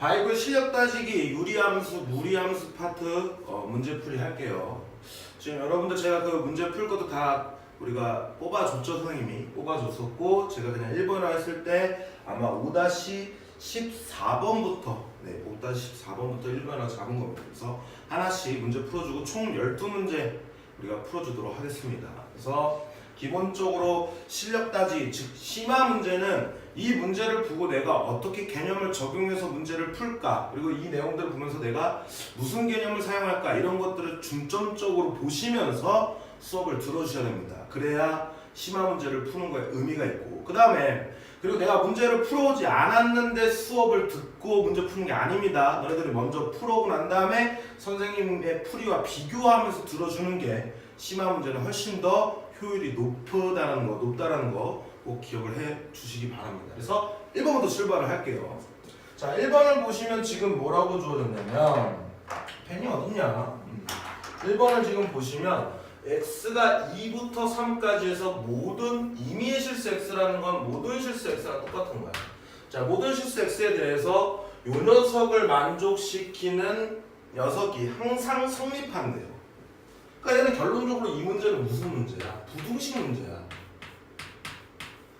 바이블 실력 따지기 유리함수, 무리함수 파트 문제풀이 할게요. 지금 여러분들 제가 그 문제 풀 것도 다 우리가 뽑아줬죠. 선생님이 뽑아줬었고 제가 그냥 1번을 했을 때 아마 5-14번부터 5-14번부터 1번을 잡은 겁니다. 그래서 하나씩 문제 풀어주고 총 12문제 우리가 풀어주도록 하겠습니다. 그래서 기본적으로 실력 따지, 즉 심화 문제는 이 문제를 보고 내가 어떻게 개념을 적용해서 문제를 풀까, 그리고 이 내용들을 보면서 내가 무슨 개념을 사용할까, 이런 것들을 중점적으로 보시면서 수업을 들어주셔야 됩니다. 그래야 심화 문제를 푸는 거에 의미가 있고, 그 다음에 그리고 내가 문제를 풀어오지 않았는데 수업을 듣고 문제 푸는 게 아닙니다. 너희들이 먼저 풀어오고 난 다음에 선생님의 풀이와 비교하면서 들어주는 게 심화 문제는 훨씬 더 효율이 높다라는 거 꼭 기억을 해 주시기 바랍니다. 그래서 1번부터 출발을 할게요. 자, 1번을 보시면 지금 뭐라고 주어졌냐면, 펜이 어딨냐? 1번을 지금 보시면 x가 2부터 3까지 해서 모든 임의의 실수 x라는 건 모든 실수 x랑 똑같은 거야. 자, 모든 실수 x에 대해서 요 녀석을 만족시키는 녀석이 항상 성립한대요. 그러니까 얘는 결론적으로 이 문제는 무슨 문제야? 부등식 문제야.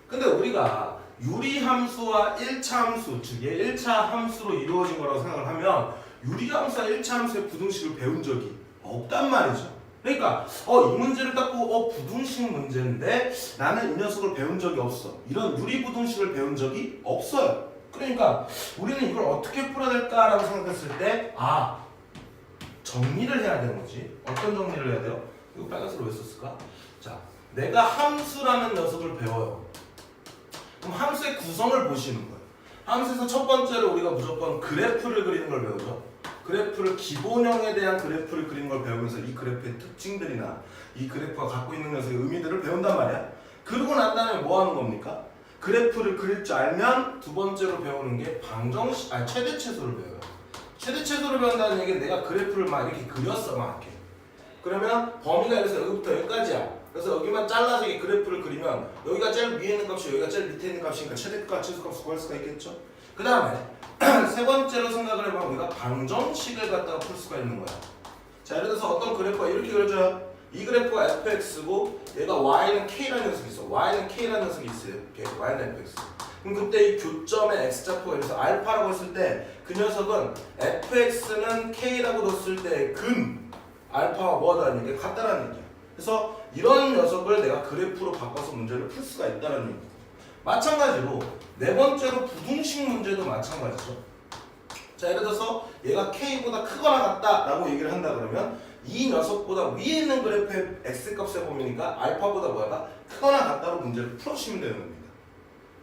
근데 우리가 유리함수와 1차 함수, 즉 얘 1차 함수로 이루어진 거라고 생각을 하면 유리함수와 1차 함수의 부등식을 배운 적이 없단 말이죠. 그러니까 이 문제를 딱 보고 부등식 문제인데 나는 이 녀석을 배운 적이 없어. 이런 유리부등식을 배운 적이 없어요. 그러니까 우리는 이걸 어떻게 풀어야 될까라고 생각했을 때 정리를 해야 되는 거지. 어떤 정리를 해야 돼요? 이거 빨간색으로 왜 썼을까? 자, 내가 함수라는 녀석을 배워요. 그럼 함수의 구성을 보시는 거예요. 함수에서 첫 번째로 우리가 무조건 그래프를 그리는 걸 배우죠. 그래프를 기본형에 대한 그래프를 그리는 걸 배우면서 이 그래프의 특징들이나 이 그래프가 갖고 있는 녀석의 의미들을 배운단 말이야. 그러고 난 다음에 뭐 하는 겁니까? 그래프를 그릴 줄 알면 두 번째로 배우는 게 최대최소를 배워요. 최대최소를 배운다는 얘기는 내가 그래프를 막 이렇게 그렸어, 막 이렇게. 그러면 범위가 여기서 여기부터 여기까지야. 그래서 여기만 잘라서 이 그래프를 그리면 여기가 제일 위에 있는 값이 여기가 제일 밑에 있는 값이니까 최대값, 최소값 구할 수가 있겠죠. 그 다음에 세 번째로 생각을 해보면 우리가 방정식을 갖다가 풀 수가 있는 거야. 자, 예를 들어서 어떤 그래프가 이렇게 그려져요. 이 그래프가 fx고 얘가 y는 k라는 녀석이 있어. y는 k라는 녀석이 있어요. 이렇게 y는 fx. 그럼 그때 이 교점의 x좌표가 여기서 알파라고 했을 때 그 녀석은 fx는 k라고 뒀을 때 근 알파와 뭐하다는 얘기야? 같다라는 얘기야. 그래서 이런 녀석을 내가 그래프로 바꿔서 문제를 풀 수가 있다는 얘기야. 마찬가지로 네 번째로 부등식 문제도 마찬가지죠. 자, 예를 들어서 얘가 k보다 크거나 같다라고 얘기를 한다 그러면 이 녀석보다 위에 있는 그래프의 x값의 범위니까 알파보다 뭐가 크거나 같다로 문제를 풀어주시면 되는 겁니다.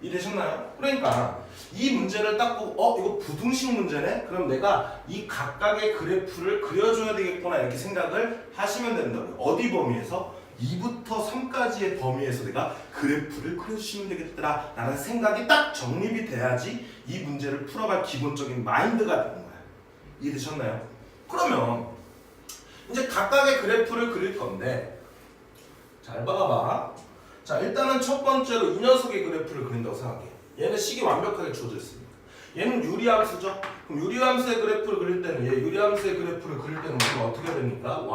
이해되셨나요? 그러니까 이 문제를 딱 보고 이거 부등식 문제네? 그럼 내가 이 각각의 그래프를 그려줘야 되겠구나 이렇게 생각을 하시면 된다고요. 어디 범위에서? 2부터 3까지의 범위에서 내가 그래프를 그려주시면 되겠더라 라는 생각이 딱 정립이 돼야지 이 문제를 풀어갈 기본적인 마인드가 되는 거야. 이해되셨나요? 그러면 이제 각각의 그래프를 그릴 건데 잘 봐봐. 자, 일단은 첫 번째로 이 녀석의 그래프를 그린다고 생각해. 얘는 식이 완벽하게 주어져 있습니다. 얘는 유리함수죠. 그럼 유리함수의 그래프를 그릴 때는 유리함수의 그래프를 그릴 때는 우리가 어떻게 됩니까?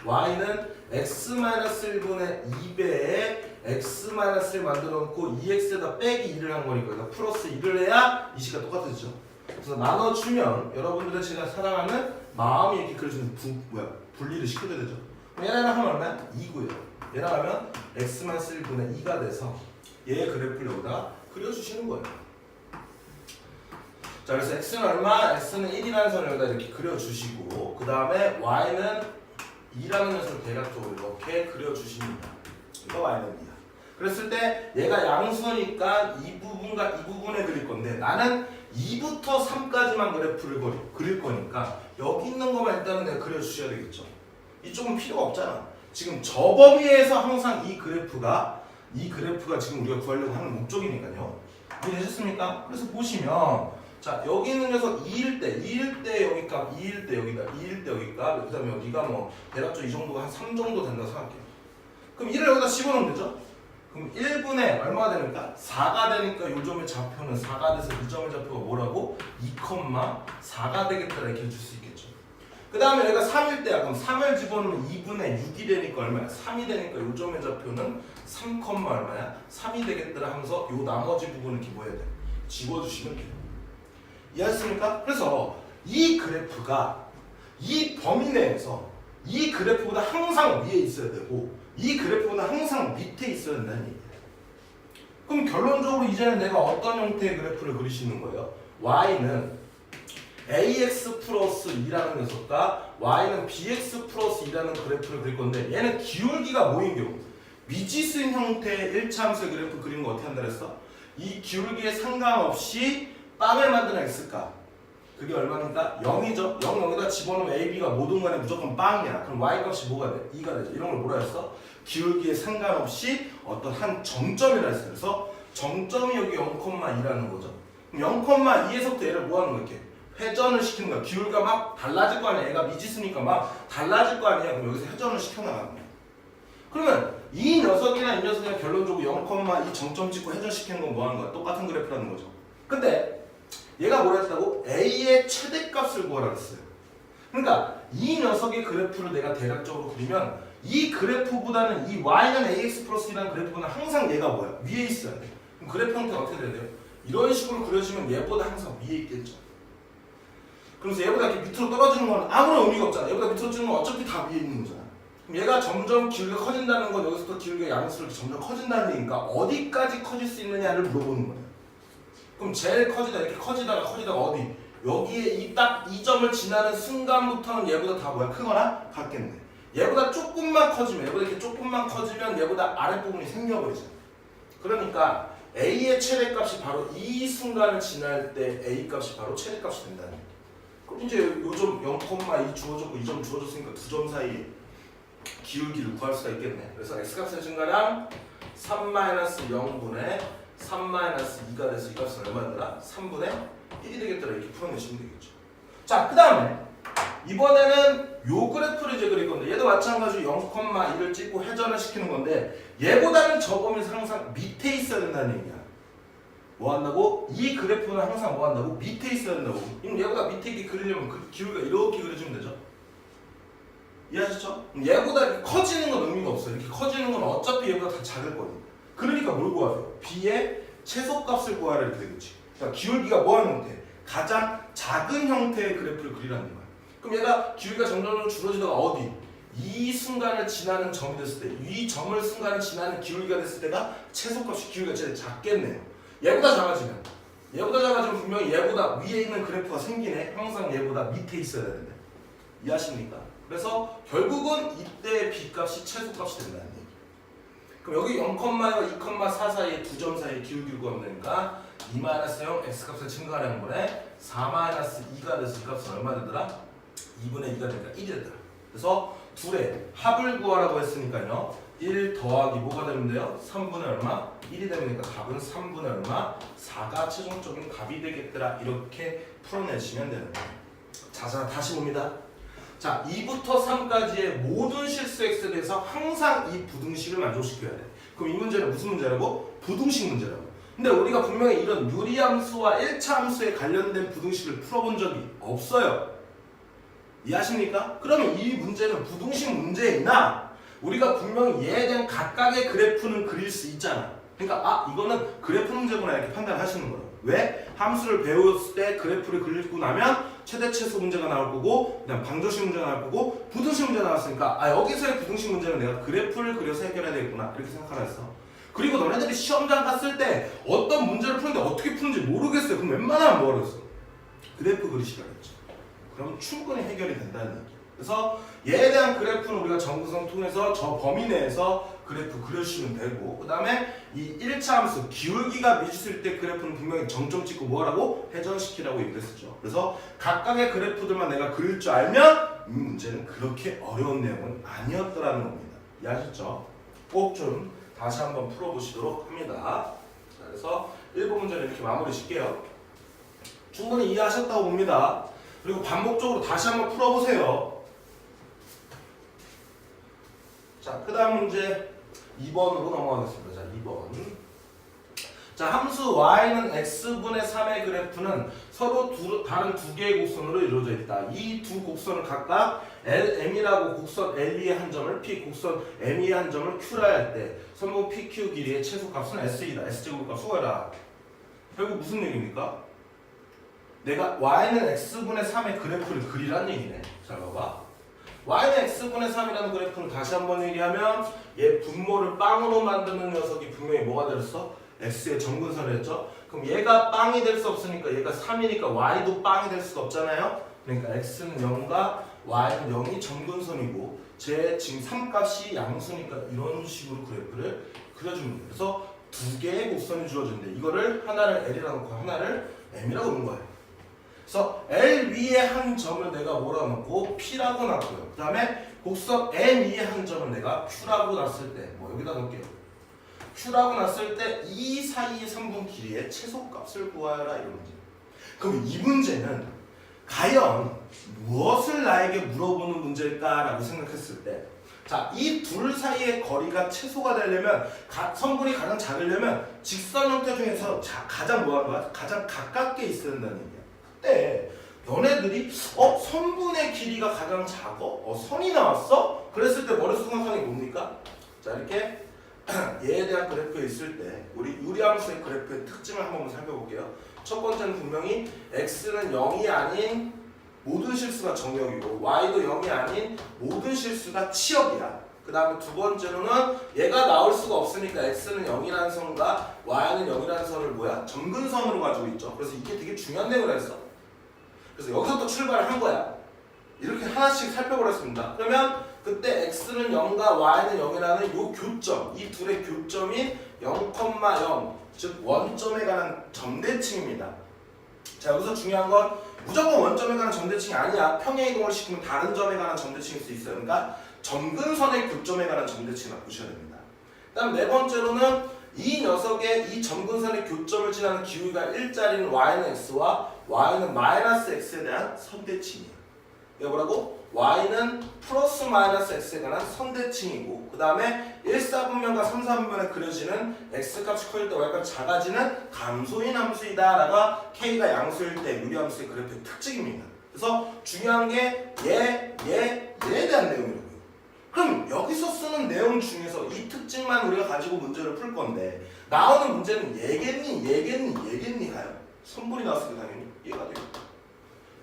y는 x-1분의 2배의 x-1 만들어 놓고 2x에다 빼기 2를 한 거니까 그러니까 플러스 2를 해야 이 식과 똑같아지죠. 그래서 나눠주면 여러분들의 제가 사랑하는 마음이 이렇게 그려지는 분리를 시켜줘야 되죠. 얘랑 하면 얼마야? 2고요. 얘랑 하면 x-1분의 2가 돼서 얘의 그래프를 여기다 그려주시는 거예요. 자, 그래서 x는 얼마? x는 1이라는 선을 여기다 이렇게 그려주시고 그 다음에 y는 2라는 녀석을 대략적으로 이렇게 그려주십니다. 이거 y는 2야. 그랬을 때 얘가 양수니까 이 부분과 이 부분에 그릴 건데 나는 2부터 3까지만 그래프를 그릴 거니까 여기 있는 것만 일단은 내가 그려주셔야 되겠죠. 이쪽은 필요가 없잖아. 지금 저 범위에서 항상 이 그래프가 지금 우리가 구하려고 하는 목적이니까요. 이해되셨습니까? 그래서 보시면 자, 여기 있는 녀석 2일 때 여기 값, 2일 때 여기다, 2일 때 여기 값, 그 다음에 여기가 뭐 대략적으로 이 정도가 한 3 정도 된다고 생각해요. 그럼 1을 여기다 집어넣으면 되죠? 그럼 1분의 얼마가 되니까? 4가 되니까 이 점의 좌표는 4가 돼서 이 점의 좌표가 뭐라고? 2,4가 되겠다 이렇게 줄 수 있겠죠. 그 다음에 얘가 3일 때야. 그럼 3을 집어넣으면 2분의 6이 되니까 얼마야? 3이 되니까 이 점의 좌표는 3, 얼마야? 3이 되겠더라 하면서 이 나머지 부분을 이렇게 뭐 해야 돼? 집어주시면 돼요. 이해하셨습니까? 그래서 이 그래프가 이 범위 내에서 이 그래프보다 항상 위에 있어야 되고 이 그래프보다 항상 밑에 있어야 된다는 얘기예요. 그럼 결론적으로 이제는 내가 어떤 형태의 그래프를 그릴 수 있는 거예요? y는 ax 플러스 2라는 녀석과 y는 bx 플러스 2라는 그래프를 그릴 건데 얘는 기울기가 뭐인 경우? 미지수인 형태의 1차 함수의 그래프 그리는 거 어떻게 한다 그랬어? 이 기울기에 상관없이 빵을 만드는 x가 그게 얼마니까? 0이죠. 0 여기다 집어넣으면 a, b가 모든 간에 무조건 빵이야. 그럼 y 값이 뭐가 돼? 2가 되죠. 이런 걸 뭐라 했어? 기울기에 상관없이 어떤 한 정점이라 했어. 그래서 정점이 여기 0,2라는 거죠. 그럼 0,2에서부터 얘를 뭐 하는 거야? 이렇게 회전을 시키는 거야. 기울기가 막 달라질 거 아니야. 얘가 미지수니까 막 달라질 거 아니야. 그럼 여기서 회전을 시켜나가는 거야. 그러면 이 녀석이나 이 녀석이나 결론적으로 0,2 정점 찍고 회전시키는 건 뭐 하는 거야? 똑같은 그래프라는 거죠. 근데 얘가 뭐라 했다고? A의 최대값을 구하라 했어요. 그러니까 이 녀석의 그래프를 내가 대략적으로 그리면 이 그래프보다는 이 y는 ax 플러스 1이라는 그래프보다는 항상 얘가 뭐야? 위에 있어야 돼. 그럼 그래프 형태가 어떻게 돼야 돼요? 이런 식으로 그려지면 얘보다 항상 위에 있겠죠. 그러면서 얘보다 이렇게 밑으로 떨어지는 건 아무런 의미가 없잖아. 얘보다 밑으로 찌는 건 어차피 다 위에 있는 거잖아. 그럼 얘가 점점 기울기가 커진다는 건 여기서부터 기울기가 양수로 점점 커진다는 얘기니까 어디까지 커질 수 있느냐를 물어보는 거예요. 그럼 제일 이렇게 커지다가 어디? 여기에 딱 이 점을 지나는 순간부터는 얘보다 다 뭐야? 크거나 같겠네. 얘보다 조금만 커지면 얘보다 아랫부분이 생겨버리잖아. 그러니까 A의 최대값이 바로 이 순간을 지날 때 A 값이 바로 최대값이 된다는 얘기야. 그럼 이제 요점 0,2 주어졌고 이 점 주어졌으니까 두 점 사이에 기울기를 구할 수가 있겠네. 그래서 x값의 증가량 3-0분의 3-2가 돼서 이 값은 얼마더라? 3분의 1이 되겠더라. 이렇게 풀어내시면 되겠죠. 자, 그 다음에 이번에는 요 그래프를 이제 그릴 건데 얘도 마찬가지로 0,2를 찍고 회전을 시키는 건데 얘보다는 저 범위에서 항상 밑에 있어야 된다는 얘기야. 뭐 한다고? 이 그래프는 항상 뭐 한다고? 밑에 있어야 된다고. 그럼 얘보다 밑에 있게 그리려면 기울기가 이렇게 그려주면 되죠. 이해하셨죠? 얘보다 이렇게 커지는 건 의미가 없어요. 이렇게 커지는 건 어차피 얘보다 다 작을 거니까. 그러니까 뭘 구하세요? b의 최소값을 구하라 이렇게 되겠지. 그러니까 기울기가 뭐 하는 형태? 가장 작은 형태의 그래프를 그리라는 거야. 그럼 얘가 기울기가 점점 줄어지다가 어디? 이 순간을 지나는 점이 됐을 때, 이 점을 순간을 지나는 기울기가 됐을 때가 최소값이 기울기가 제일 작겠네요. 얘보다 작아지면 분명히 얘보다 위에 있는 그래프가 생기네. 항상 얘보다 밑에 있어야 되는데. 이해하십니까? 그래서 결국은 이때 b값이 최소값이 된다는 얘기. 그럼 여기 0,2와 2,4 사이에 두 점 사이에 기울기를 구하면 되니까 2-0 x값을 증가하는 거네. 4-2가 돼서 이 값은 얼마 되더라? 2분의 2가 되니까 1이 되더라. 그래서 둘의 합을 구하라고 했으니까요. 1 더하기 뭐가 되면 돼요? 3분의 얼마? 1이 되니까 답은 3분의 얼마? 4가 최종적인 답이 되겠더라. 이렇게 풀어내시면 되는 거예요. 자, 다시 봅니다. 자, 2부터 3까지의 모든 실수 x에 대해서 항상 이 부등식을 만족시켜야 돼. 그럼 이 문제는 무슨 문제라고? 부등식 문제라고. 근데 우리가 분명히 이런 유리함수와 1차 함수에 관련된 부등식을 풀어본 적이 없어요. 이해하십니까? 그러면 이 문제는 부등식 문제이나 우리가 분명히 얘에 대한 각각의 그래프는 그릴 수 있잖아. 그러니까 이거는 그래프 문제구나 이렇게 판단하시는 거예요. 왜? 함수를 배웠을 때 그래프를 그리고 나면 최대 최소 문제가 나올 거고 그다음 방정식 문제가 나올 거고 부등식 문제가 나왔으니까 여기서의 부등식 문제는 내가 그래프를 그려서 해결해야 되겠구나 이렇게 생각을 했어. 그리고 너네들이 시험장 갔을 때 어떤 문제를 푸는데 어떻게 푸는지 모르겠어요. 그럼 웬만하면 뭐 하겠어? 그래프 그리시라겠죠. 그러면 충분히 해결이 된다는 얘기. 그래서 얘에 대한 그래프는 우리가 정구성 통해서 저 범위 내에서 그래프 그려주시면 되고 그 다음에 이 1차 함수 기울기가 미지수일 때 그래프는 분명히 정점 찍고 뭐라고? 회전시키라고 얘기를 했었죠. 그래서 각각의 그래프들만 내가 그릴 줄 알면 이 문제는 그렇게 어려운 내용은 아니었더라는 겁니다. 이해하셨죠? 꼭 좀 다시 한번 풀어보시도록 합니다. 자, 그래서 1번 문제는 이렇게 마무리 짓게요. 충분히 이해하셨다고 봅니다. 그리고 반복적으로 다시 한번 풀어보세요. 자, 그 다음 문제 2번으로 넘어가겠습니다. 자, 2번. 2번. 자, 함수 y는 x분의 3의 그래프는 서로 다른 두 개의 곡선으로 이루어져 있다. 이 두 곡선을 각각 LM이라고 곡선 LE의 한 점을 P, 곡선 ME의 한 점을 Q라 할 때 선분 PQ 길이의 최소값은 S이다. S제곱값 수거해라. 결국 무슨 얘기입니까? 내가 y는 x분의 3의 그래프를 그리란 얘기네. 잘 봐봐. y는 x분의 3이라는 그래프는 다시 한번 얘기하면 얘 분모를 빵으로 만드는 녀석이 분명히 뭐가 되었어? x의 정근선을 했죠? 그럼 얘가 빵이 될 수 없으니까 얘가 3이니까 y도 빵이 될 수가 없잖아요? 그러니까 x는 0과 y는 0이 정근선이고 제 지금 3값이 양수니까 이런 식으로 그래프를 그려주면 돼요. 그래서 두 개의 곡선이 주어진대. 이거를 하나를 L이라고 놓고 하나를 M이라고 놓은 거예요. 그래서 L 위에 한 점을 내가 뭐라 놓고 P라고 놨고요. 그 다음에 곡선 M 위에 한 점을 내가 Q라고 놨을 때 뭐 여기다 놓을게요. Q라고 놨을 때 이 사이의 3분 길이의 최소값을 구하여라 이런 문제. 그럼 이 문제는 과연 무엇을 나에게 물어보는 문제일까라고 생각했을 때, 자, 이 둘 사이의 거리가 최소가 되려면 선분이 가장 작으려면 직선 형태 중에서 가장 뭐하는 거야? 가장 가깝게 있어야 된다는 얘기야. 그때 너네들이 선분의 길이가 가장 작어? 선이 나왔어? 그랬을 때 머릿속 생각하는 게 뭡니까? 자, 이렇게 얘에 대한 그래프에 있을 때 우리 유리함수의 그래프의 특징을 한번 살펴볼게요. 첫 번째는 분명히 x는 0이 아닌 모든 실수가 정역이고 y도 0이 아닌 모든 실수가 치역이야. 그 다음에 두 번째로는 얘가 나올 수가 없으니까 x는 0이라는 선과 y는 0이라는 선을 뭐야? 정근선으로 가지고 있죠. 그래서 이게 되게 중요한 내용을 했어. 그래서 여기서부터 출발을 한 거야. 이렇게 하나씩 살펴보겠습니다. 그러면 그때 x는 0과 y는 0이라는 요 교점, 이 둘의 교점인 0,0, 즉 원점에 관한 점대칭입니다. 자, 여기서 중요한 건 무조건 원점에 관한 점대칭이 아니야. 평행이동을 시키면 다른 점에 관한 점대칭일 수 있어요. 그러니까 점근선의 교점에 관한 점대칭을 보셔야 됩니다. 그다음 네 번째로는 이 녀석의 이 점근선의 교점을 지나는 기울기가 일자리인 y는 x와 y는 마이너스 x에 대한 선대칭이에요. 이게 뭐라고? y는 플러스 마이너스 x에 관한 선대칭이고, 그 다음에 1,4분면과 3,4분면에 그려지는 x값이 커질 때 y값이 작아지는 감소인 함수이다 라가 k가 양수일 때 유리함수의 그래프의 특징입니다. 그래서 중요한 게 얘에 대한 내용이라고요. 그럼 여기서 쓰는 내용 중에서 이 특징만 우리가 가지고 문제를 풀 건데 나오는 문제는 얘겠니 가요? 선분이 나왔으니까 당연히 얘가 돼요.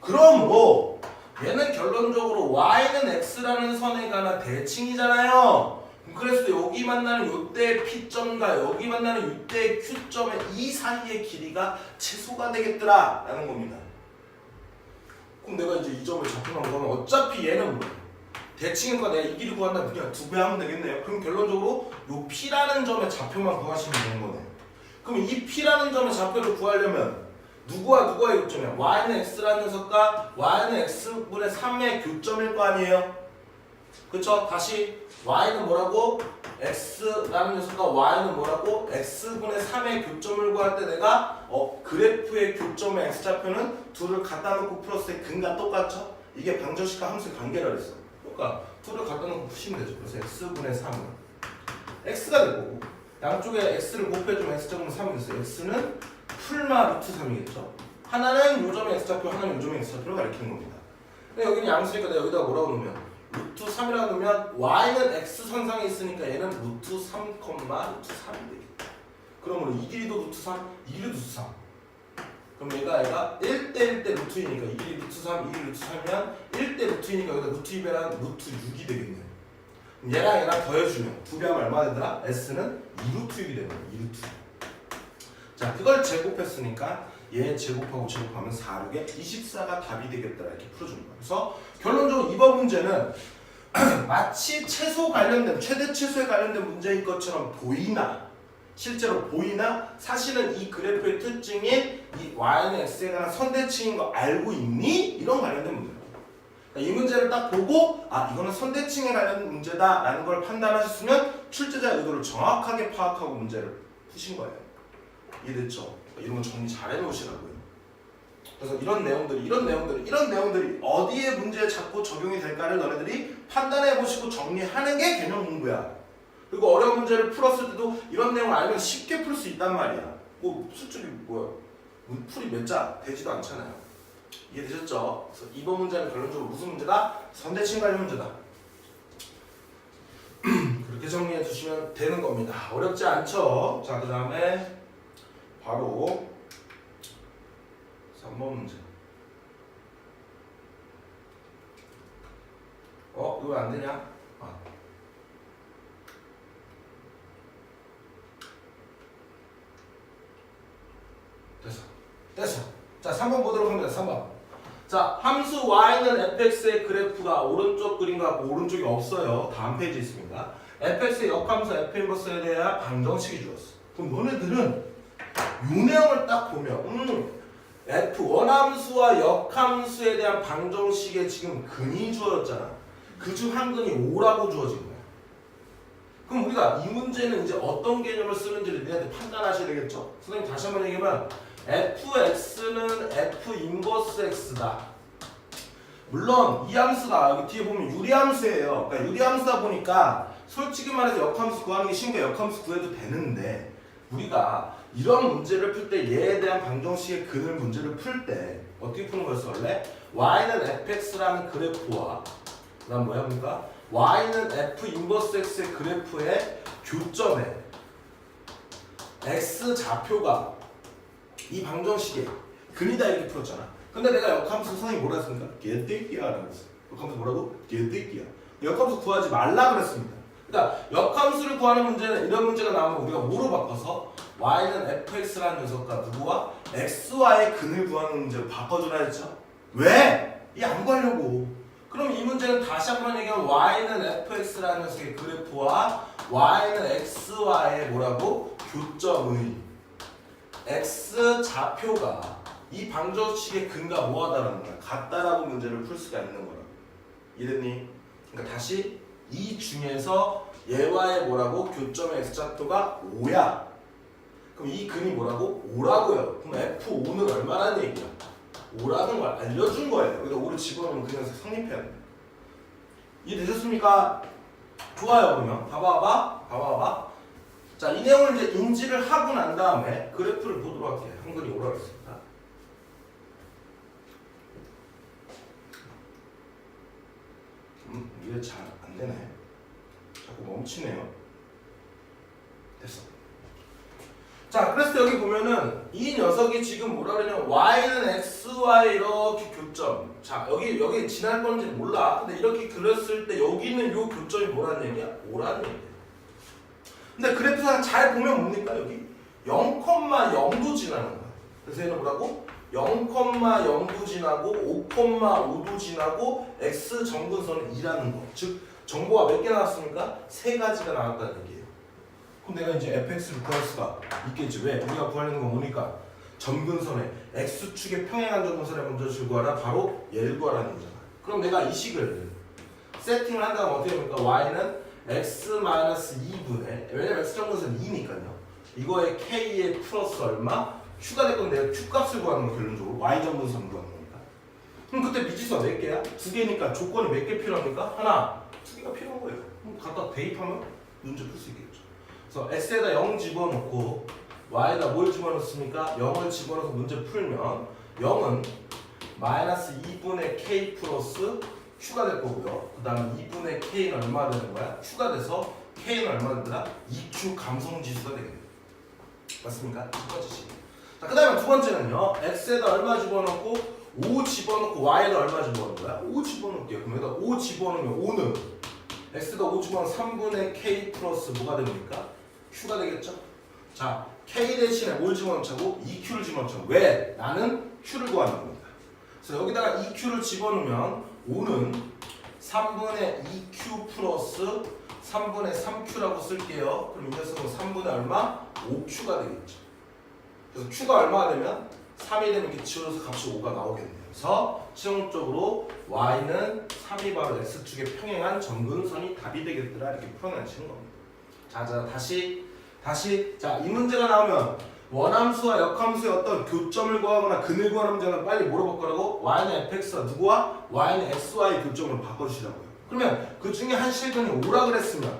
그러므로 얘는 결론적으로 y는 x라는 선에 관한 대칭이잖아요. 그래서 여기 만나는 요때의 P점과 여기 만나는 요때의 Q점의 이 사이의 길이가 최소가 되겠더라 라는 겁니다. 그럼 내가 이제 이 점을 잡혀만 보면 어차피 얘는 뭐 대칭이니까 내가 이 길이 구한다면 그냥 2배 하면 되겠네요. 그럼 결론적으로 요 P라는 점의 좌표만 구하시면 되는 거네. 그럼 이 P라는 점의 좌표를 구하려면 누구와 누구의 교점이야? y는 x라는 녀석과 y는 x분의 3의 교점일 거 아니에요? 그쵸? 다시 y는 뭐라고? x라는 녀석과 y는 뭐라고? x분의 3의 교점을 구할 때 내가 그래프의 교점의 x좌표는 둘을 갖다 놓고 플러스의 근과 똑같죠? 이게 방정식과 함수의 관계라 그랬어. 그러니까 둘을 갖다 놓고 푸시면 되죠. 그래서 x분의 3은 x가 될 거고 양쪽에 x를 곱해주면 x제곱은 3이 됐어요. x는 풀마 루트 3이겠죠. 하나는 요점의 x좌표, 하나는 요점의 x좌표를 가리키는 겁니다. 근데 여기는 양수니까 내가 여기다가 뭐라고 놓으면 루트 3이라고 놓으면 y는 x선상에 있으니까 얘는 루트 3, 루트 3이 되겠다. 그러므로 이 길이도 루트 3, 이 길이도 루트 3. 그럼 얘가 1대 1대 루트이니까 이 길이 루트 3, 이 길이 루트 3이면 1대 루트이니까 여기다 루트 2배랑 루트 6이 되겠네요. 그럼 얘랑 더해주면 2배 하면 얼마 되더라? s는 2루트 6이 되는 거예요. 2루트 6. 자, 그걸 제곱했으니까 얘 제곱하고 제곱하면 4, 6에 24가 답이 되겠더라 이렇게 풀어주는 거예요. 그래서 결론적으로 이번 문제는 마치 최소 관련된 최대 최소에 관련된 문제인 것처럼 보이나 실제로 보이나 사실은 이 그래프의 특징인 이 y는 x에 관한 선대칭인 거 알고 있니? 이런 관련된 문제예요. 이 문제를 딱 보고 이거는 선대칭에 관련 문제다 라는 걸 판단하셨으면 출제자의 의도를 정확하게 파악하고 문제를 푸신 거예요. 이해됐죠? 이런 거 정리 잘 해놓으시라고요. 그래서 이런 내용들이 어디에 문제에 자꾸 적용이 될까를 너네들이 판단해보시고 정리하는 게 개념 공부야. 그리고 어려운 문제를 풀었을 때도 이런 내용을 알면 쉽게 풀 수 있단 말이야. 뭐 술줄이 뭐야? 풀이 몇 자 되지도 않잖아요. 이해되셨죠? 그래서 이번 문제는 결론적으로 무슨 문제다? 선대칭 관련 문제다. 그렇게 정리해 주시면 되는 겁니다. 어렵지 않죠? 자, 그 다음에 바로 3번 문제. 이거 왜 안 되냐? 됐어. 자, 3번 보도록 합니다. 3번. 자, 함수 y는 fx의 그래프가 오른쪽 그림과 같고 오른쪽이 없어요. 다음 페이지에 있습니다. fx의 역함수 f 인버스에 대한 방정식이 주었어. 그럼 너네들은 이 내용을 딱 보면 f 원함수와 역함수에 대한 방정식에 지금 근이 주어졌잖아. 그 중 한 근이 5라고 주어진 거야. 그럼 우리가 이 문제는 이제 어떤 개념을 쓰는지를 너희한테 판단하셔야 되겠죠? 선생님 다시 한번 얘기하면 fx는 f 인버스 x다. 물론 이 함수가 여기 뒤에 보면 유리함수예요. 그러니까 유리함수다 보니까 솔직히 말해서 역함수 구하는 게 쉬운 게 역함수 구해도 되는데 우리가 이런 문제를 풀 때 얘에 대한 방정식의 근을 문제를 풀 때 어떻게 푸는 거였어 원래? y는 fx라는 그래프와 그 다음 뭐야 보니까 y는 f 인버스 x의 그래프의 교점에 x 좌표가 이 방정식의 근이다 이렇게 풀었잖아. 근데 내가 역함수 선생님이 뭐라 했습니까? 개떼끼야 라고 했어. 역함수 뭐라고? 개떼끼야. 역함수 구하지 말라 그랬습니다. 그러니까 역함수를 구하는 문제는 이런 문제가 나오면 우리가 뭐로 바꿔서 y는 fx라는 녀석과 누구와 x와의 근을 구하는 문제로 바꿔주라 했죠. 왜? 이 안 구하려고. 그럼 이 문제는 다시 한번 얘기하면 y는 fx라는 녀석의 그래프와 y는 x와의 뭐라고? 교점의 x 좌표가 이 방정식의 근과 뭐하다라는 거야? 같다라고 문제를 풀 수가 있는 거야. 이해됐니? 그러니까 다시 이 중에서 얘와의 뭐라고? 교점의 x 좌표가 5야. 그럼 이 근이 뭐라고? 5라고요. 그럼 F5는 얼마라는 얘기야? 5라는 걸 알려준 거예요. 그래서 5를 집어넣으면 그냥 성립해야 돼. 이해되셨습니까? 좋아요. 그러면 봐봐. 자, 이 내용을 이제 인지를 하고 난 다음에 그래프를 보도록 할게요. 한글이 오라고 했습니다. 이게 잘 안 되네. 자꾸 멈추네요. 됐어. 자, 그래서 여기 보면은 이 녀석이 지금 뭐라 그러냐면 y는 x와 이렇게 교점. 자, 여기 지날 건지 몰라. 근데 이렇게 그렸을 때 여기 있는 요 교점이 뭐라는 얘기야? 5라는 얘기야. 근데 그래프상 잘 보면 뭡니까? 여기 0,0도 지나는 거야. 그래서 얘는 뭐라고? 0,0도 지나고 5,5도 지나고 x 정근선은 2라는 거. 즉 정보가 몇 개 나왔습니까? 3가지가 나왔다는 얘기예요. 그럼 내가 이제 fx를 구할 수가 있겠지. 왜? 우리가 구하려는 건 뭐니까? 전근선의 x축의 평행한 전근선의 방정식을 구하라. 바로 얘를 구하라는 얘기잖아. 그럼 내가 이 식을 세팅을 한다면 어떻게 됩니까? y는 x-2분의 왜냐면 x정근선 2니까요. 이거의 k의 플러스 얼마? q가 될 건데 내가 q값을 구하는 거 결론적으로 y정근선 구하는 거니까. 그럼 그때 미지수가 몇 개야? 2개니까 조건이 몇 개 필요합니까? 하나, 2개가 필요한 거예요. 그럼 갖다 대입하면 문제 풀 수 있겠죠. 그래서 x에다 0 집어넣고 y에다 뭘 집어넣습니까? 0을 집어넣어서 문제 풀면 0은 마이너스 2분의 k 플러스 q가 될 거고요. 그 다음에 2분의 k는 얼마 되는 거야? q가 돼서 k는 얼마 되더라? 2q 감성지수가 되겠네요. 맞습니까? 첫 번째 식. 자, 그 다음에 두 번째는요. x에다 얼마 집어넣고 5 집어넣고 y에다 얼마 집어넣는 거야? 5 집어넣을게요. 그럼 여기다 5 집어넣으면 5는 x에다 5 집어넣으면 3분의 k 플러스 뭐가 됩니까? q가 되겠죠? 자, k 대신에 뭘 집어넣자고? 2q를 집어넣자고. 왜? 나는 q를 구하는 겁니다. 그래서 여기다가 2q를 집어넣으면 5는 3분의 2q 플러스 3분의 3q라고 쓸게요. 그럼 이 녀석은 3분의 얼마? 5q가 되겠죠. 그래서 q가 얼마가 되면 3이 되면 이렇게 지워져서 값이 5가 나오겠네요. 그래서 최종적으로 y는 3이 바로 x축의 평행한 점근선이 답이 되겠더라 이렇게 풀어내시는 겁니다. 자, 다시 자, 이 문제가 나오면 원함수와 역함수의 어떤 교점을 구하거나 근을 구하는 문제는 빨리 뭐로 바꾸라고? y는 fx와 누구와? y는 x와의 교점으로 바꿔주시라고요. 그러면 그 중에 한 실근이 5라 그랬으면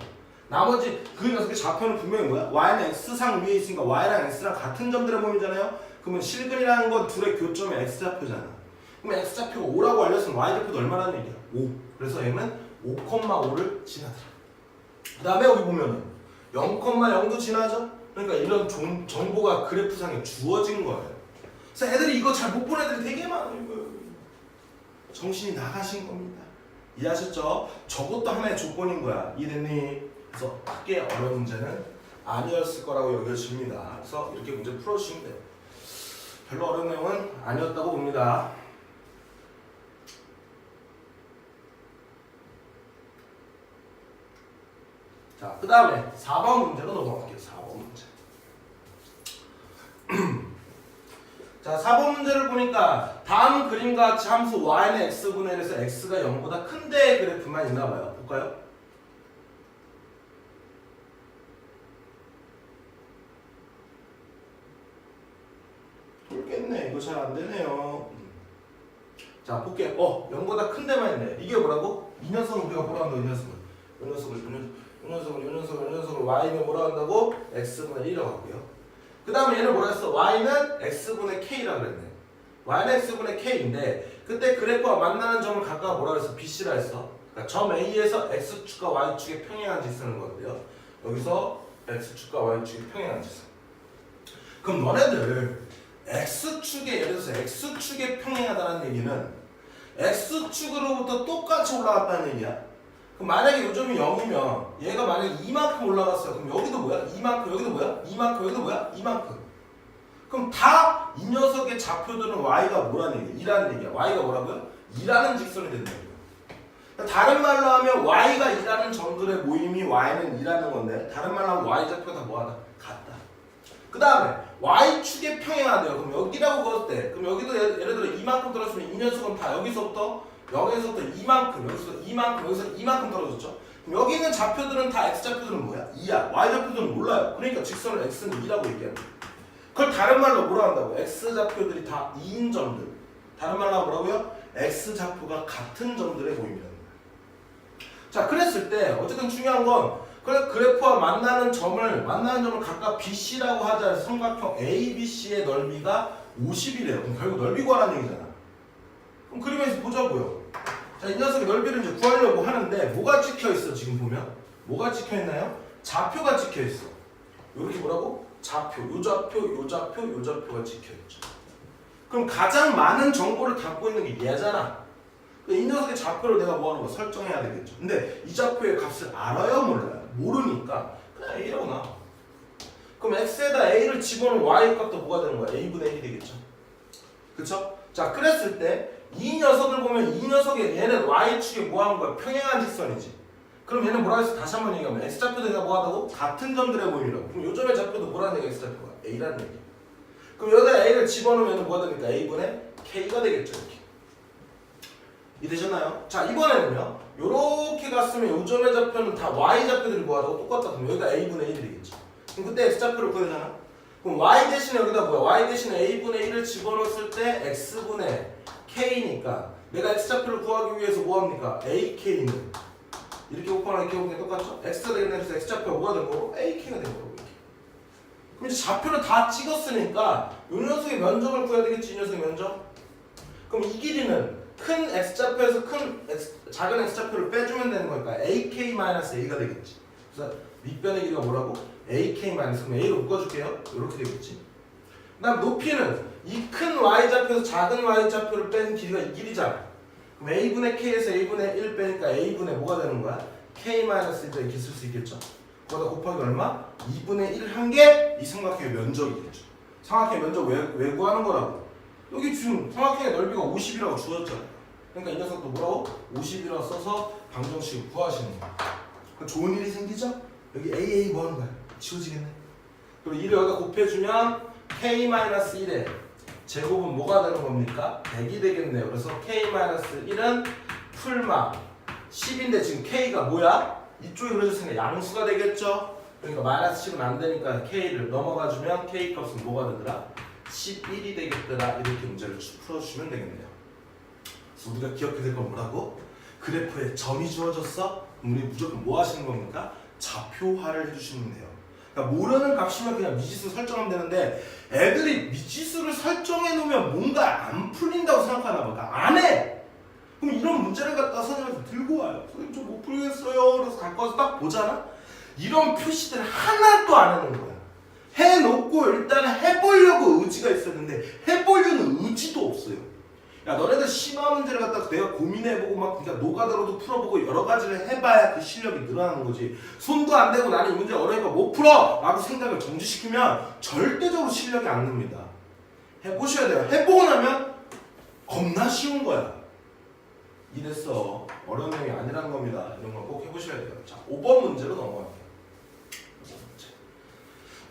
나머지 그 녀석의 좌표는 분명히 뭐야? y는 x상 위에 있으니까 y랑 x랑 같은 점들의 모임이잖아요. 그러면 실근이라는 건 둘의 교점이 x좌표잖아. 그럼 x좌표가 5라고 알렸으면 y좌표도 얼마라는 얘기야? 5. 그래서 얘는 5,5를 지나더라. 그 다음에 여기 보면은 0,0도 지나죠? 그러니까 이런 정보가 그래프상에 주어진 거예요. 그래서 애들이 이거 잘 못 본 애들이 되게 많아요. 정신이 나가신 겁니다. 이해하셨죠? 저것도 하나의 조건인 거야. 이해됐니? 그래서 크게 어려운 문제는 아니었을 거라고 여겨집니다. 그래서 이렇게 문제 풀어주시면 돼요. 별로 어려운 내용은 아니었다고 봅니다. 자, 그 다음에 4번 문제로 넘어갈게요. 4번 문제. 자, 4번 문제를 보니까 다음 그림과 같이 함수 y는 x분의 1에서 x가 0보다 큰 데의 그래프만 있나 봐요. 볼까요? 돌겠네. 이거 잘 안 되네요. 자, 볼게요. 0보다 큰 데만 있네. 이게 뭐라고? 이 녀석을 우리가 뭐라 한다고? 이 녀석을 y는 뭐라 한다고? x분의 1이라고 하고요. 그 다음에 얘는 뭐라 했어? y는 x분의 k라고 그랬네. y는 x분의 k인데 그때 그래프와 만나는 점을 각각 뭐라 그랬어? bc라 했어. 그러니까 점 a에서 x축과 y축의 평행한 지수는 건데요. 여기서 x축과 y축의 평행한 지수. 그럼 너네들 x축에 예를 들어서 x축에 평행하다는 얘기는 x축으로부터 똑같이 올라갔다는 얘기야. 그럼 만약에 요점이 0이면 얘가 만약에 이만큼 올라갔어요. 그럼 여기도 뭐야? 이만큼, 여기도 뭐야? 이만큼, 여기도 뭐야? 이만큼. 그럼 다 이 녀석의 좌표들은 y가 뭐라는 얘기야? 2라는 얘기야. y가 뭐라고요? 2라는 직선이 된다는 얘기야. 그러니까 다른 말로 하면 y가 2라는 점들의 모임이 y는 2라는 건데 다른 말로 하면 y좌표가 다 뭐하다? 같다. 그 다음에 y축에 평행하대요. 그럼 여기라고 그었을 때 그럼 여기도 예를 들어 이만큼 떨어지면 이 녀석은 다 여기서부터 이만큼, 여기서 이만큼, 여기서 이만큼 떨어졌죠? 그럼 여기 있는 좌표들은 다 x좌표들은 뭐야? 2야. y좌표들은 몰라요. 그러니까 직선을 x는 2라고 얘기하는 거야. 그걸 다른 말로 뭐라 한다고? x좌표들이 다 2인 점들. 다른 말로 하면 뭐라고요? x좌표가 같은 점들의 모임이라는 거야. 자, 그랬을 때 어쨌든 중요한 건 그래프와 만나는 점을 각각 BC라고 하자. 삼각형 ABC의 넓이가 50이래요. 그럼 결국 넓이 구하라는 얘기잖아. 그럼 그림에서 보자고요. 자, 이 녀석의 넓이를 이제 구하려고 하는데 뭐가 찍혀있어? 지금 보면 뭐가 찍혀있나요? 좌표가 찍혀있어. 이렇게 뭐라고? 좌표, 요 좌표, 요 좌표, 요 좌표가 찍혀있죠. 그럼 가장 많은 정보를 갖고 있는 게 얘잖아. 이 녀석의 좌표를 내가 뭐하는 거 설정해야 되겠죠. 근데 이 좌표의 값을 알아요? 몰라요? 모르니까 그냥 A라고 나와. 그럼 X에다 A를 집어넣으면 Y 값도 뭐가 되는 거야? A분의 1이 되겠죠. 그쵸? 자, 그랬을 때 이 녀석을 보면 이 녀석의 얘는 Y축에 뭐하는 거야? 평행한 직선이지. 그럼 얘는 뭐라 했어? 다시 한번 얘기하면 X좌표들이 뭐하다고? 같은 점들의 모임이라고. 그럼 요점의 좌표도 뭐라는 얘기야? X좌표가 A라는 얘기야. 그럼 여기다 A를 집어넣으면 뭐가 됩니까? A분의 K가 되겠죠. 이렇게. 이해되셨나요? 자, 이번에는요. 요렇게 갔으면 요점의 좌표는 다 Y좌표들이 뭐하다고? 똑같다. 그럼 여기다 A분의 1이 되겠죠. 그럼 그때 X좌표를 구해야 되잖아. 그럼 Y 대신에 여기다 뭐야? Y 대신에 A분의 1을 집어넣었을 때 X분의 K니까 내가 X좌표를 구하기 위해서 뭐합니까? AK는 이렇게 곱하나 이렇게 곱하는 게 똑같죠? X가 되겠네. 그래서 X좌표가 뭐가 된 거고? AK가 된 거고. 이렇게. 그럼 이제 좌표를 다 찍었으니까 이 녀석의 면적을 구해야 되겠지. 이 녀석의 면적. 그럼 이 길이는 큰 X좌표에서 작은 X좌표를 빼주면 되는 거니까 AK-A가 되겠지. 그래서 밑변의 길이가 뭐라고? AK-. 그럼 A로 묶어줄게요. 이렇게 되겠지. 그 다음 높이는 이 큰 Y좌표에서 작은 Y좌표를 뺀 길이가 이 길이잖아. 그럼 A분의 K에서 A분의 1 빼니까 A분의 뭐가 되는 거야? K-1 이렇게 쓸 수 있겠죠. 거기다 곱하기 얼마? 2분의 1 한 게 이 삼각형의 면적이겠죠. 삼각형의 면적 왜 구하는 거라고? 여기 지금 삼각형의 넓이가 50이라고 주어졌잖아요. 그러니까 이 녀석도 뭐라고? 50이라고 써서 방정식을 구하시는 거야. 그럼 좋은 일이 생기죠? 여기 AA 뭐 하는 거야? 지워지겠네. 그리고 1을 여기다 곱해주면 K-1의 제곱은 뭐가 되는 겁니까? 100이 되겠네요. 그래서 K-1은 풀마 10인데 지금 K가 뭐야? 이쪽에 그려졌으니까 양수가 되겠죠? 그러니까 마이너스 10은 안 되니까 K를 넘어가주면 K 값은 뭐가 되더라? 11이 되겠더라. 이렇게 문제를 풀어주시면 되겠네요. 그래서 우리가 기억해야 될 건 뭐라고? 그래프에 점이 주어졌어? 그럼 우리 무조건 뭐 하시는 겁니까? 좌표화를 해주시면 돼요. 그러니까 모르는 값이면 그냥 미지수 설정하면 되는데 애들이 미지수를 설정해 놓으면 뭔가 안 풀린다고 생각하나 봐. 그러니까 안 해. 그럼 이런 문제를 갖다 선생님한테 들고 와요. 선생님 저 못 풀겠어요. 그래서 갖고 와서 딱 보잖아. 이런 표시들 하나도 안 해놓은 거야. 해놓고 일단 해보려고 의지가 있었는데 해보려는 의지도 없어요. 야 너네들 심화 문제를 갖다 내가 고민해보고 막 그러니까 노가다로도 풀어보고 여러 가지를 해봐야 그 실력이 늘어나는 거지. 손도 안 대고 나는 이 문제 어려우니까 못 풀어! 라고 생각을 정지시키면 절대적으로 실력이 안 늡니다. 해보셔야 돼요. 해보고 나면 겁나 쉬운 거야. 이랬어. 어려운 내용이 아니라는 겁니다. 이런 걸 꼭 해보셔야 돼요. 자, 5번 문제로 넘어갈게요. 5번 문제.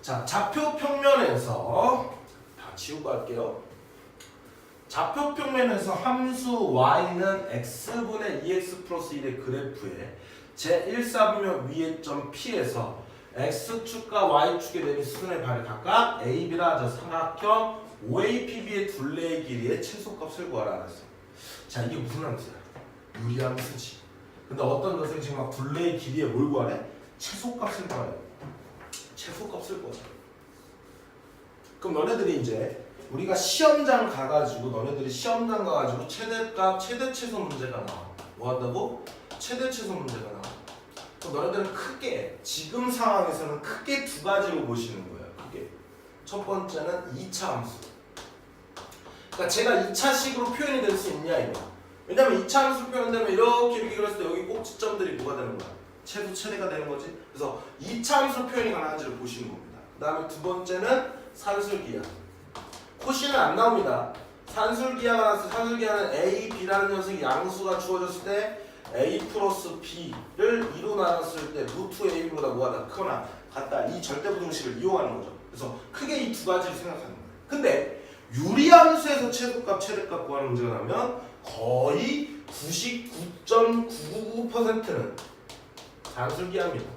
자, 좌표 평면에서 다 지우고 할게요. 좌표 평면에서 함수 y는 x분의 2x 플러스 1의 그래프에 제1사분면 위의 점 P에서 x축과 y축에 내린 수선의 발이 각각 a, b라 저 삼각형 OAPB의 둘레의 길이의 최소값을 구하라 그랬어. 자, 이게 무슨 함수야? 유리함수지. 근데 어떤 녀석이 지금 막 둘레의 길이에 뭘 구하래? 최소값을 구하래. 최소값을 구하래. 그럼 너네들이 이제 우리가 시험장 가가지고 너네들이 시험장 가가지고 최대값, 최대최소 문제가 나와. 뭐 한다고? 최대최소 문제가 나와. 그럼 너네들은 크게 지금 상황에서는 크게 두 가지로 보시는 거예요. 크게. 첫 번째는 2차 함수. 그러니까 제가 2차식으로 표현이 될 수 있냐 이거. 왜냐면 2차 함수로 표현되면 이렇게 그렸을 때 여기 꼭지점들이 뭐가 되는 거야? 최소 최대가 되는 거지. 그래서 2차 함수로 표현이 가능한지를 보시는 겁니다. 그 다음에 두 번째는 산술기하. 코시는 안 나옵니다. 산술기하가 나왔을 때 산술기하는 A, B라는 녀석이 양수가 주어졌을 때 A 플러스 B를 2로 나눴을 때 루트 A보다 뭐가 크거나 같다. 이 절대부등식을 이용하는 거죠. 그래서 크게 이 두 가지를 생각하는 거예요. 근데 유리함수에서 최소값, 최대값 구하는 문제가 나오면 거의 99.999%는 산술기하입니다.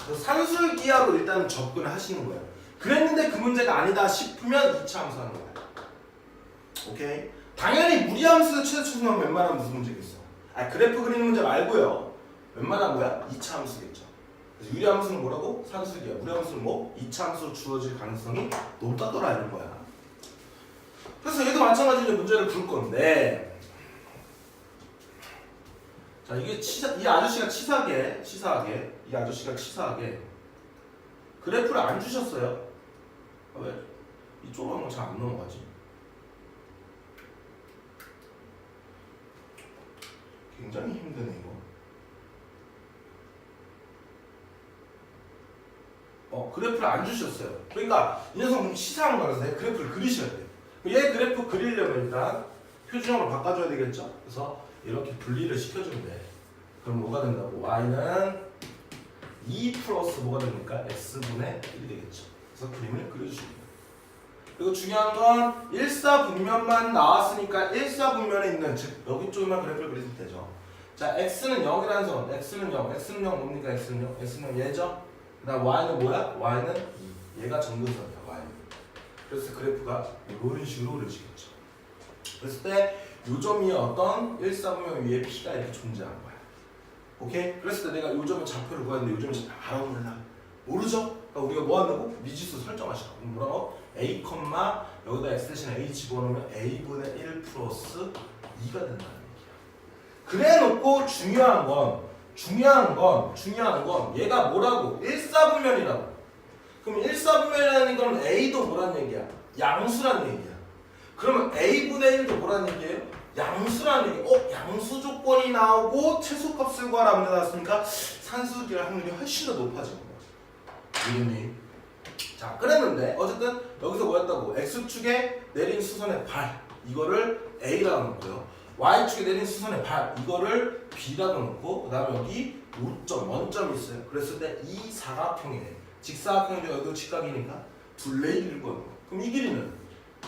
그래서 산술기하로 일단 접근을 하시는 거예요. 그랬는데 그 문제가 아니다 싶으면 2차 함수 하는 거야. 오케이? 당연히 무리함수에서 최대최소면 웬만하면 무슨 문제겠어? 아, 그래프 그리는 문제 말고요. 웬만한 거야? 2차 함수겠죠. 그래서 유리함수는 뭐라고? 산술기하. 무리함수는 뭐? 2차 함수로 주어질 가능성이 높다더라 이런 거야. 그래서 얘도 마찬가지로 문제를 풀 건데, 자 이게 이 아저씨가 치사하게 그래프를 안 주셨어요. 왜? 이쪽으로 하면 잘 안 넘어가지. 굉장히 힘드네 이거. 그래프를 안 주셨어요. 그러니까 이 녀석은 치사한 거라서 그래프를 그리셔야 돼요. 얘 그래프 그리려면 일단 표준형으로 바꿔줘야 되겠죠? 그래서 이렇게 분리를 시켜주면 돼. 그럼 뭐가 된다고? y는 2 플러스 뭐가 됩니까? x분의 1이 되겠죠. 그래서 그림을 그려주십니다. 그리고 중요한 건 일사분면만 나왔으니까 일사분면에 있는 즉 여기 쪽에만 그래프를 그리면 되죠. 자, x는 0이라는 선, x는 0, x는 0 뭡니까? x는 0, x는 얘죠. 그다음 y는 뭐야? y는 2. 얘가 정근선이야. y는. 그래서 그래프가 이런 식으로 그려지겠죠. 그랬을 때 요점이 어떤 일사분면 위에 p가 이렇게 존재하는 거야. 오케이? 그랬을 때 내가 요점의 좌표를 구하는데 요점이 알아 몰라? 모르죠? 그러니까 우리가 뭐 한다고? 미지수 설정하시라고. 뭐라고? a, 여기다 x 대신에 a 집어넣으면 a분의 1 플러스 2가 된다는 얘기야. 그래 놓고 중요한 건 얘가 뭐라고? 일사분면이라고. 그럼 일사분면이라는 건 a도 뭐란 얘기야? 양수란 얘기야. 그러면 a분의 1도 뭐란 얘기예요? 양수라는 얘기. 양수 조건이 나오고 최소값을 구하라 문제 나왔으니까 산술기할 확률이 훨씬 더 높아진 거야. 이름이. 자, 그랬는데 어쨌든 여기서 뭐였다고? x축에 내린 수선의 발 이거를 a라고 놓고요. y축에 내린 수선의 발 이거를 b라고 놓고 그 다음에 여기 요점, 원점이 있어요. 그랬을 때 이 사각형이네. 직사각형인데 여기도 직각이니까 둘레의 길이를 구하는 거야. 그럼 이 길이는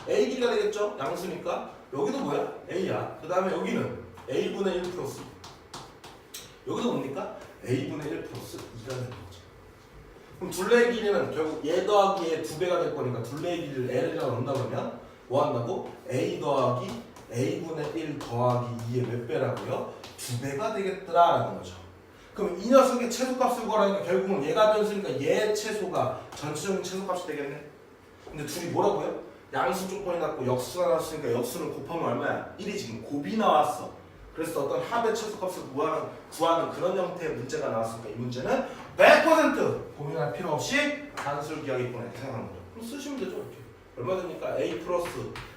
a 길이가 되겠죠? 양수니까 여기도 뭐야? a야. 그 다음에 여기는 a분의 1 플러스 여기도 뭡니까? a분의 1 플러스 2가 되는 거죠. 그럼 둘레의 길이는 결국 얘 더하기 얘 2배가 될 거니까 둘레의 길이를 l이라고 넣는다 그러면 뭐 한다고? a 더하기 a분의 1 더하기 2의 몇 배라고요? 2배가 되겠더라라는 거죠. 그럼 이 녀석의 최소값을 구하라니까 결국은 얘가 변수니까 얘 최소가 전체적인 최소값이 되겠네. 근데 둘이 뭐라고요? 양수 조건이 났고 역수가 나왔으니까 역수를 곱하면 얼마야? 1이 지금 곱이 나왔어. 그래서 어떤 합의 최소값을 구하는 그런 형태의 문제가 나왔으니까 이 문제는 100% 고민할 필요 없이 산술기하기꾼 이렇게 생각하는 거죠. 그럼 쓰시면 되죠. 이렇게. 얼마 되니까 a 플러스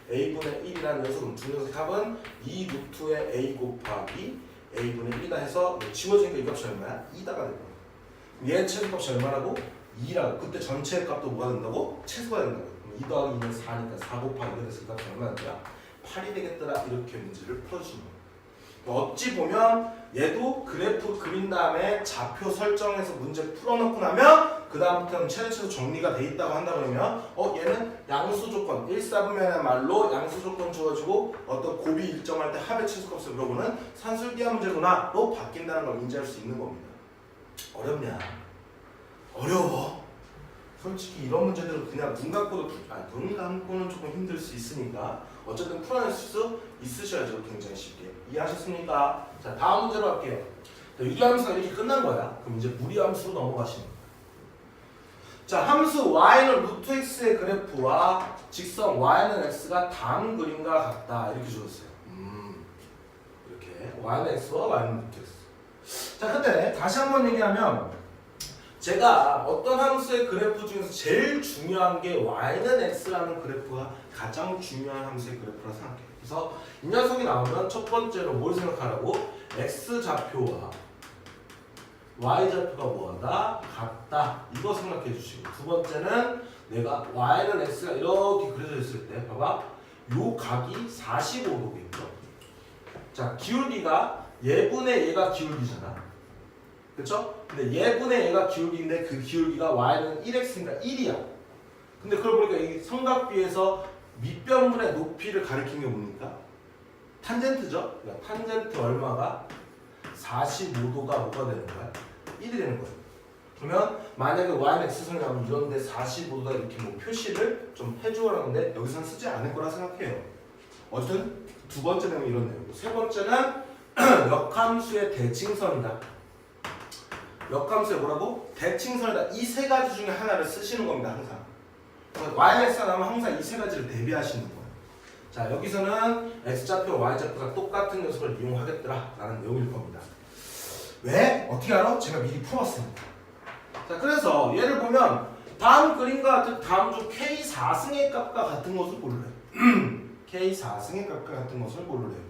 a분의 1이라는 녀석은 두 녀석 합은 2 루트의 a 곱하기 a분의 1이다 해서 지워지니까 이 값이 얼마야? 2다가 되는 거야. 얘 최소값이 얼마라고? 2라고. 그때 전체 값도 뭐가 된다고? 최소가 된다고. 2 더하기 2는 4니까 4 곱하기 1 해서 이 값이 얼마나 된다? 8이 되겠더라. 이렇게 문제를 풀어주는 거야. 어찌 보면 얘도 그래프 그린 다음에 좌표 설정해서 문제 풀어놓고 나면 그 다음부터는 최대치로 정리가 돼 있다고 한다 그러면 얘는 양수 조건 1사분면의 말로 양수 조건 주어지고 어떤 곱이 일정할 때 합의 최소값을 물어보는 산술기하 문제구나 로 바뀐다는 걸 인지할 수 있는 겁니다. 어렵냐? 어려워. 솔직히 이런 문제들은 그냥 눈 감고도 눈 감고는 조금 힘들 수 있으니까 어쨌든 풀어낼 수 있으셔야죠. 굉장히 쉽게. 이해하셨습니까? 자, 다음 문제로 갈게요. 유리함수가 이렇게 끝난 거야. 그럼 이제 무리함수로 넘어가시는 거야. 자, 함수 y는 루트 x의 그래프와 직선 y는 x가 다음 그림과 같다. 이렇게 주었어요. 이렇게 y는 x와 y는 루트 x. 자, 근데 다시 한번 얘기하면 제가 어떤 함수의 그래프 중에서 제일 중요한 게 y는 x라는 그래프가 가장 중요한 함수의 그래프라 생각해요. 그래서 이 녀석이 나오면 첫 번째로 뭘 생각하라고? x좌표와 y좌표가 뭐하다? 같다. 이거 생각해 주시고 두 번째는 내가 y는 x가 이렇게 그려져 있을 때 봐봐. 요 각이 45도겠죠? 자, 기울기가 얘분의 얘가 기울기잖아. 그쵸? 근데 얘분의 얘가 기울기인데 그 기울기가 y는 1x니까 1이야. 근데 그걸 보니까 이 삼각비에서 밑변분의 높이를 가리킨 게 뭡니까? 탄젠트죠? 그러니까 탄젠트 얼마가 45도가 뭐가 되는 거야? 1이 되는 거야. 그러면 만약에 y는 x선이 나오면 이런데 45도다 이렇게 뭐 표시를 좀 해주라는데 여기서는 쓰지 않을 거라 생각해요. 어쨌든 두 번째 내용은 이런 내용이고 세 번째는 역함수의 대칭선이다. 역함수의 뭐라고? 대칭선이다. 이 세 가지 중에 하나를 쓰시는 겁니다. 항상. yx가 나오면 항상 이 세 가지를 대비하시는 거예요. 자, 여기서는 x좌표와 y좌표가 똑같은 녀석을 이용하겠더라 라는 내용일 겁니다. 왜? 어떻게 알아? 제가 미리 풀었습니다. 자, 그래서 얘를 보면 다음 그림과 같은 다음 중 k4승의 값과 같은 것을 고르래요. k4승의 값과 같은 것을 고르래요.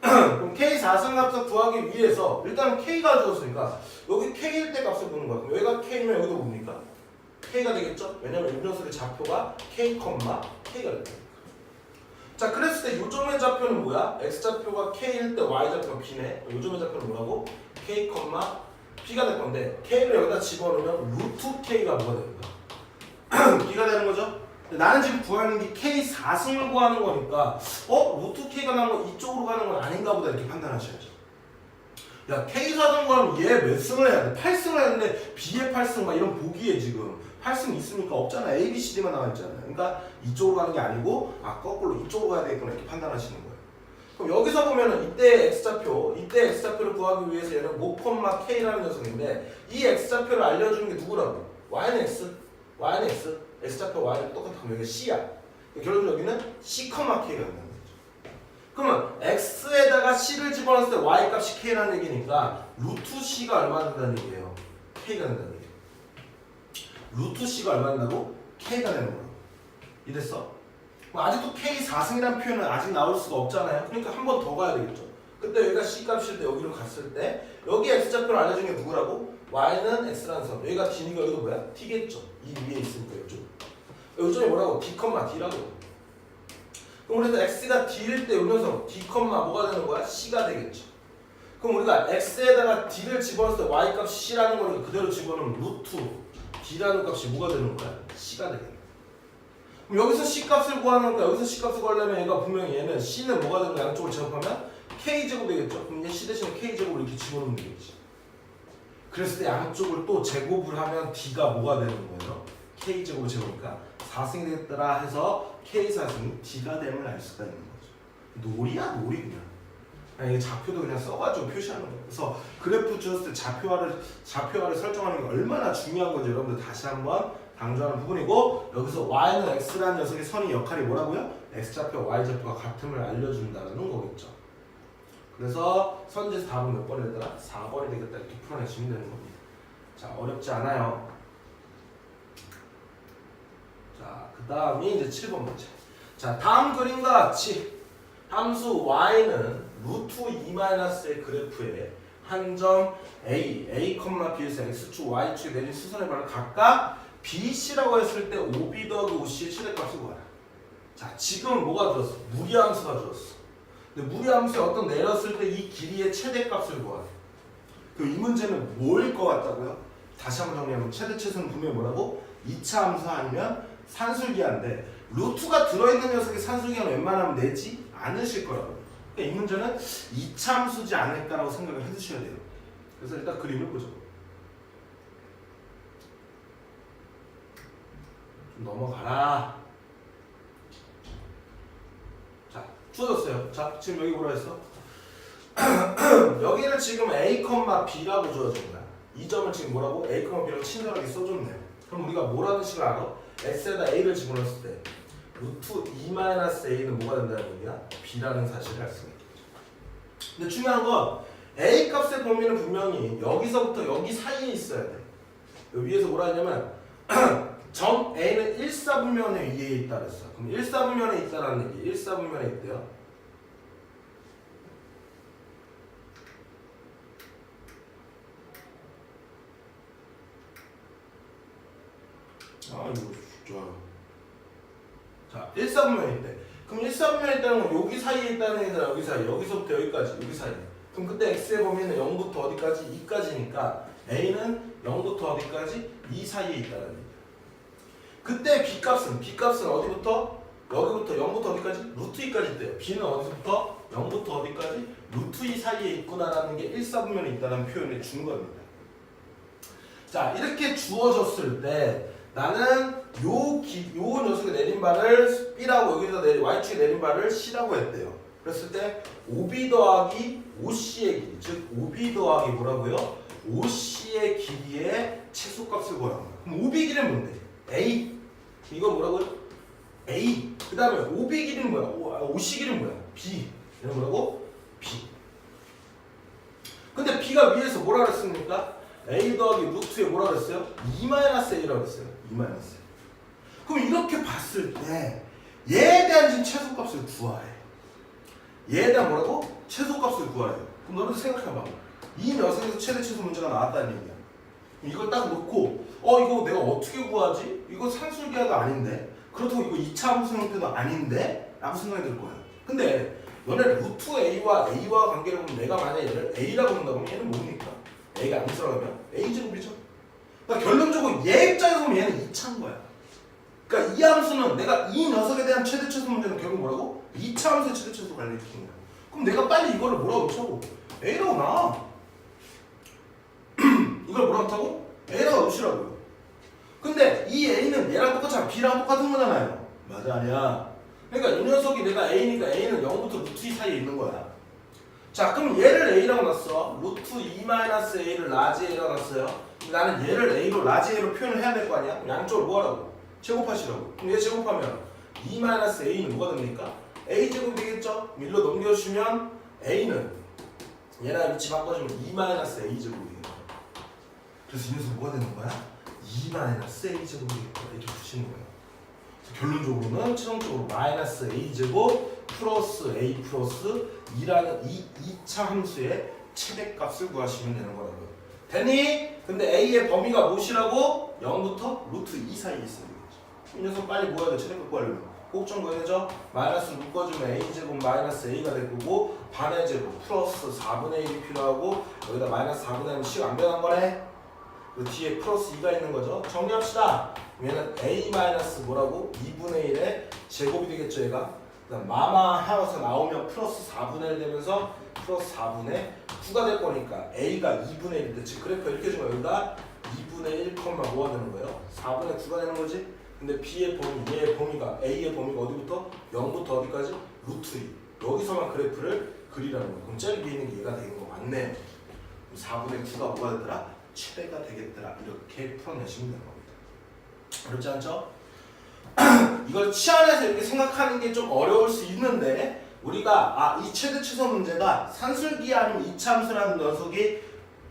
그럼 k4승 값을 구하기 위해서 일단 k가 주었으니까 여기 k일 때 값을 보는 거야. 그럼 여기가 k면 여기도 뭡니까? k가 되겠죠? 왜냐면 이 녀석의 좌표가 k, k가 되니까. 자, 그랬을 때 요점의 좌표는 뭐야? x좌표가 k일 때 y좌표가 b네. 요점의 좌표는 뭐라고? k, p가 될 건데 k를 여기다 집어넣으면 루트 k가 뭐가 되는 거야? b가 되는 거죠? 나는 지금 구하는 게 k4승을 구하는 거니까 루트 k가 나면 이쪽으로 가는 건 아닌가 보다 이렇게 판단하셔야죠. 야, k4승 구하면 얘 몇 승을 해야 돼? 8승을 했는데 b의 8승 막 이런 보기에 지금 8승 있습니까? 없잖아. a, b, c, d만 나와 있잖아요. 그러니까 이쪽으로 가는 게 아니고 거꾸로 이쪽으로 가야 되겠구나 이렇게 판단하시는 거예요. 그럼 여기서 보면은 이때 x좌표를 구하기 위해서 얘는 5,k라는 녀석인데 이 x좌표를 알려주는 게 누구라고? y는 x, x좌표 y는 똑같아. 그럼 여기가 c야. 결론적으로 여기는 c, k가 된다는 거죠. 그러면 x에다가 c를 집어넣었을 때 y 값이 k라는 얘기니까 루트 c가 얼마 된다는 얘기예요? k가 된다는 얘기예요. 루트 c가 얼마 된다고? k가 되는 거라고. 이랬어? 아직도 k4승이라는 표현은 아직 나올 수가 없잖아요. 그러니까 한 번 더 가야 되겠죠. 그때 여기가 c 값일 때 여기로 갔을 때 여기 x좌표를 알려준 게 누구라고? y는 x라는 선. 여기가 d니까 여기도 뭐야? t겠죠. 이 위에 있으니까 이쪽. 요점이 뭐라고? d, d라고. 그럼 그래서 x가 d일 때 요 녀석 d, 뭐가 되는 거야? c가 되겠죠. 그럼 우리가 x에다가 d를 집어넣을 때 y 값이 c라는 거니까 그대로 집어넣으면 루트 d라는 값이 뭐가 되는 거야? c가 되겠네. 그럼 여기서 c 값을 구하는 거야. 여기서 c 값을 구하려면 얘가 분명히 얘는 c는 뭐가 되는 거야? 양쪽을 제곱하면 k제곱 되겠죠. 그럼 얘 c 대신 k제곱을 이렇게 집어넣으면 되겠지. 그랬을 때 양쪽을 또 제곱을 하면 d가 뭐가 되는 거예요? k제곱을 제곱이니까 4승이 되겠더라 해서 k4승이 d가 됨을 알 수가 있는 거죠. 놀이야 놀이 그냥. 이게 좌표도 그냥 써가지고 표시하는 거예요. 그래서 그래프 주었을 때 좌표화를 설정하는 게 얼마나 중요한 건지 여러분들 다시 한번 강조하는 부분이고, 여기서 y는 x라는 녀석의 선의 역할이 뭐라고요? x좌표, y좌표가 같음을 알려준다는 거겠죠. 그래서 선지에서 답은 몇 번이더라? 4번이 되겠다 이렇게 풀어내시면 되는 겁니다. 자, 어렵지 않아요. 자, 그 다음이 이제 7번 문제. 자, 다음 그림과 같이 함수 y는 루트 2-의 그래프에 한 점 a, B에서 x축, y축에 내린 수선의 반을 각각 BC라고 했을 때 OB 더하기 OC의 최대값을 구하라. 자, 지금 뭐가 들었어? 무리함수가 들었어. 근데 무리함수에 어떤 내렸을 때 이 길이의 최대값을 구하래. 그럼 이 문제는 뭐일 것 같다고요? 다시 한번 정리하면 최대 최소는 분명히 뭐라고? 2차 함수 아니면 산술기한데 루트가 들어있는 녀석이 산술기는 웬만하면 내지 않으실 거라고. 그러니까 이 문제는 2차 함수지 않을까라고 생각을 해주셔야 돼요. 그래서 일단 그림을 보죠. 좀 넘어가라. 자, 주어졌어요. 자, 지금 여기 뭐라 했어? 여기를 지금 A, B라고 주어진 거야. 이 점을 지금 뭐라고? A, B라고 친절하게 써줬네요. 그럼 우리가 뭐라는 식을 알아? X에다 A를 집어넣었을 때 루트 2-A는 뭐가 된다는 얘기야? B라는 사실을 알 수가 있겠죠. 근데 중요한 건 A 값의 범위는 분명히 여기서부터 여기 사이에 있어야 돼. 여기 위에서 뭐라 했냐면 점 A는 1사분면에 위에 있다 그랬어. 그럼 1사분면에 있다라는 얘기. 1사분면에 있대요. 아 이거 진짜. 자, 1사분면에 있대. 그럼 1사분면에 있다는 건 여기 사이에 있다는 얘기잖아. 여기 사이. 여기서부터 여기까지. 여기 사이. 그럼 그때 x의 범위는 0부터 어디까지? 2까지니까 a는 0부터 어디까지? 2 사이에 있다는 얘기야. 그때 b값은 어디부터? 여기부터 0부터 어디까지? 루트 2까지 있대요. b는 어디서부터? 0부터 어디까지? 루트 2 사이에 있구나라는 게 1사분면에 있다는 표현을 준 겁니다. 자, 이렇게 주어졌을 때 나는 요 녀석의 내림발을 B라고 여기서 Y축에 내림발을 C라고 했대요. 그랬을 때 OB 더하기 OC의 길이, 즉 OB 더하기 뭐라고요? OC의 길이의 최소값을 구하는 거야. 그럼 OB 길이는 뭔데? A. 이건 뭐라고요? A. 그 다음에 OB 길이는 뭐야? OC 길이는 뭐야? B. 이런 뭐라고? B. 근데 B가 위에서 뭐라 그랬습니까? A 더하기 루트에 뭐라 그랬어요? 2-A라고 그랬어요. 2-A. 그럼 이렇게 봤을 때 얘에 대한 지금 최소값을 구하래. 얘에 대한 뭐라고? 최소값을 구하래. 그럼 너는 생각해봐. 이 녀석에서 최대 최소 문제가 나왔다는 얘기야. 이걸 딱 놓고 이거 내가 어떻게 구하지? 이거 산술기하가 아닌데? 그렇다고 이거 2차 함수 형태도 아닌데? 라고 생각이 들 거야. 근데 너네 루트 A와 관계를 보면 내가 만약에 얘를 A라고 본다고 하면 얘는 뭡니까? A가 안 들어가면 A제곱이죠. 그러니까 결론적으로 얘 입장에서 보면 얘는 2차인 거야. 그러니까 이 함수는 내가 이 녀석에 대한 최대 최소 문제는 결국 뭐라고? 2차 함수의 최대 최소 관리를 시키는 거야. 그럼 내가 빨리 이거를 뭐라고 쳐고 A라고 놔. 이걸 뭐라고 타고? A라고 놓으시라고요. 근데 이 A는 얘랑 똑같잖아. B랑 똑같은 거잖아요. 맞아 아니야. 그러니까 이 녀석이 내가 A니까 A는 0부터 루트 2 사이에 있는 거야. 자, 그럼 얘를 A라고 놨어. 루트 2-A를 라지 A라고 놨어요. 나는 얘를 A로 라지 A로 표현을 해야 될 거 아니야? 양쪽을 뭐 하라고? 제곱하시라고. 그럼 얘 제곱하면 2-A는 뭐가 됩니까? A제곱이 되겠죠? 밀로 넘겨주시면 A는 얘랑 위치 바꿔주면 2-A제곱이 되겠다. 그래서 이 녀석 뭐가 되는 거야? 2-A제곱이 되겠다. 이렇게 보시는 거예요. 결론적으로는 최종적으로 -A제곱 플러스 A 플러스 2라는 2차 함수의 최대값을 구하시면 되는 거라고요. 되니? 근데 A의 범위가 무엇이라고? 0부터 루트 2 사이에 있어야 되겠죠. 이 녀석 빨리 뭐 해야 돼? 최대값 구하려면 꼭 좀 구해야죠. 마이너스 묶어주면 A제곱 마이너스 A가 될 거고 반의 제곱 플러스 4분의 1이 필요하고 여기다 마이너스 4분의 1은 식 안 변한 거네. 그 뒤에 플러스 2가 있는 거죠. 정리합시다. 얘는 A 마이너스 뭐라고? 2분의 1의 제곱이 되겠죠 얘가. 그다음 마마 하여서 나오면 플러스 4분의 1 되면서 플러스 4분의 9가 될 거니까 A가 2분의 1인데 즉 그래프 이렇게 해준 거야. 여기가 2분의 1, 뭐가 되는 거예요? 4분의 9가 되는 거지. 근데 B의 범위, 얘의 범위가 A의 범위가 어디부터? 0부터 어디까지? 루트 2. 여기서만 그래프를 그리라는 거야. 그럼 제일 위에 있는 게 얘가 되는 거 맞네. 4분의 9가 뭐가 되더라? 최대가 되겠더라. 이렇게 풀어내시면 되는 겁니다. 어렵지 않죠? 이걸 치안에서 이렇게 생각하는 게 좀 어려울 수 있는데 우리가 이 최대 최소 문제가 산술기 아니면 이차함수라는 녀석이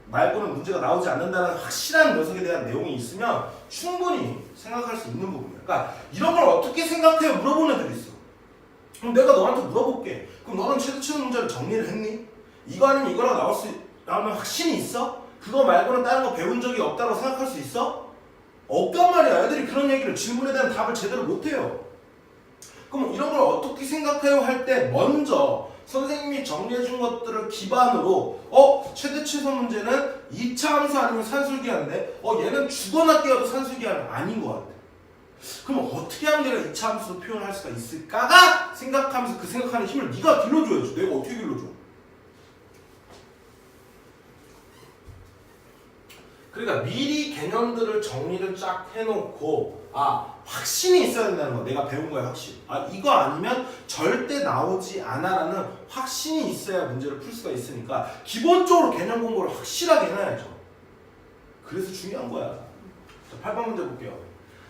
말고는 문제가 나오지 않는다는 확실한 녀석에 대한 내용이 있으면 충분히 생각할 수 있는 부분이야. 그러니까 이런 걸 어떻게 생각해 물어보는 애들이 있어. 그럼 내가 너한테 물어볼게. 그럼 너는 최대 최소 문제를 정리를 했니? 이거 아니면 이거라고 나오면 확신이 있어? 그거 말고는 다른 거 배운 적이 없다고 생각할 수 있어? 없단 말이야. 애들이 그런 얘기를 질문에 대한 답을 제대로 못해요. 그럼 이런 걸 어떻게 생각해요 할 때 먼저 선생님이 정리해준 것들을 기반으로 최대 최소 문제는 2차 함수 아니면 산술기하인데 얘는 죽어나 깨어도 산술기하는 아닌 것 같아. 그럼 어떻게 하면 내가 2차 함수로 표현할 수가 있을까가 생각하면서 그 생각하는 힘을 네가 길러줘야지. 내가 어떻게 길러줘? 그러니까 미리 개념들을 정리를 쫙 해놓고 확신이 있어야 된다는 거. 내가 배운 거야 확신. 이거 아니면 절대 나오지 않아라는 확신이 있어야 문제를 풀 수가 있으니까 기본적으로 개념 공부를 확실하게 해놔야죠. 그래서 중요한 거야. 자, 8번 문제 볼게요.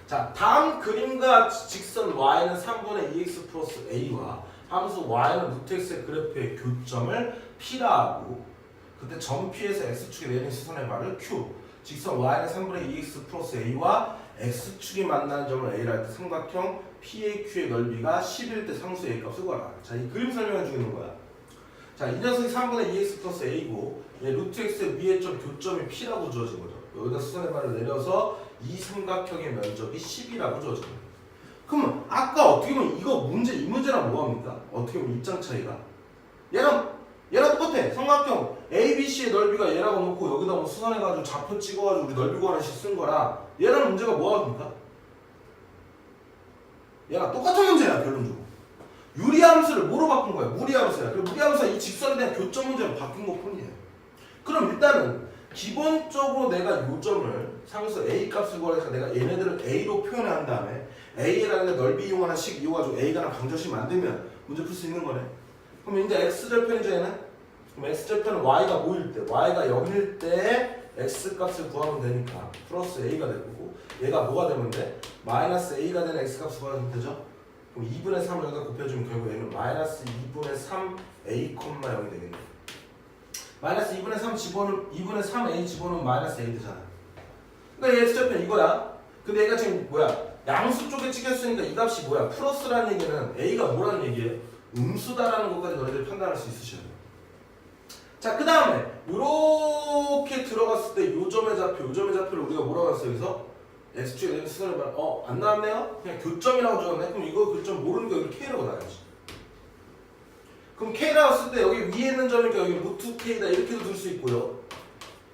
자, 다음 그림과 직선 y는 3분의 2x 플러스 a와 함수 y는 루트 x의 그래프의 교점을 p라 하고 그때 점 p에서 x축에 내린 시선의 말을 q 직선 y는 3분의 2x 플러스 a와 x축이 만나는 점을 a라 할 때 삼각형 PAQ의 넓이가 10일 때 상수 a 값을 구하라. 자, 이 그림 설명해 주는 거야. 자, 이 녀석이 3분의 2x 플러스 a고 루트 x의 위의 점 교점이 p라고 주어진 거죠. 여기다 수선의 말을 내려서 이 삼각형의 면적이 10이라고 주어진 거예요. 그러면 아까 어떻게 보면 이 문제랑 뭐합니까? 어떻게 보면 입장 차이가 얘랑 똑같아. 삼각형 ABC의 넓이가 얘라고 놓고 여기다 뭐 수선해가지고 좌표 찍어가지고 우리 넓이 구하나씩 쓴 거라 얘랑 문제가 뭐합니까? 얘랑 똑같은 문제야 결론적으로. 유리함수를 뭐로 바꾼 거야? 무리함수야. 그리고 무리함수가 이 직선에 대한 교점 문제로 바뀐 것 뿐이에요. 그럼 일단은 기본적으로 내가 요점을 상수 A 값을 구하니까 내가 얘네들을 A로 표현을 한 다음에 A라는 넓이 이용하는 식 이용해가지고 A가 방정식 만들면 문제 풀 수 있는 거네. 그럼 이제 X절편이죠 얘는? 그럼 X절편은 Y가 뭐일 때? Y가 0일 때 X 값을 구하면 되니까 플러스 A가 될 거고 얘가 뭐가 되면 돼? 마이너스 A가 되는 X 값을 구하면 되죠? 그럼 2분의 3을 여기다 곱해주면 결국 얘는 마이너스 2분의 3 A, 0이 되겠네. 마이너스 2분의 3 집어넣으면 2분의 3A 집어넣으면 마이너스 A 되잖아. 그러니까 얘 X절편 이거야. 근데 얘가 지금 뭐야? 양수 쪽에 찍혔으니까 이 값이 뭐야? 플러스라는 얘기는 A가 뭐라는 얘기예요? 음수다라는 것까지 너희들이 판단할 수 있으셔야 돼요. 자, 그 다음에 이렇게 들어갔을 때 요점의 좌표를 우리가 뭐라고 했어 여기서? X축에 대한 수선을 봐. 안 나왔네요? 그냥 교점이라고 적었네? 그럼 이거 교점 모르는 게 여기 K라고 나와야지. 그럼 K라고 했을 때 여기 위에 있는 점이니까 여기 루트 K다 이렇게도 둘 수 있고요.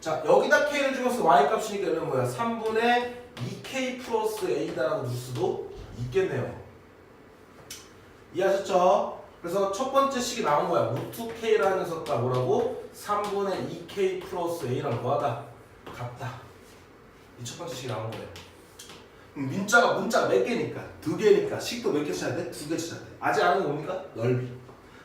자, 여기다 K를 주면서 Y 값이니까 이건 뭐야? 3분의 2K 플러스 A다라고 둘 수도 있겠네요. 이해하셨죠? 그래서 첫 번째 식이 나온 거야. 루트 K라는 녀석과 뭐라고? 3분의 2K 플러스 A랑 뭐하다? 같다. 이 첫 번째 식이 나온 거예요. 문자가 몇 개니까? 2개니까 식도 몇 개 찾아야 돼? 2개 찾아야 돼. 아직 아는 게 뭡니까? 넓이.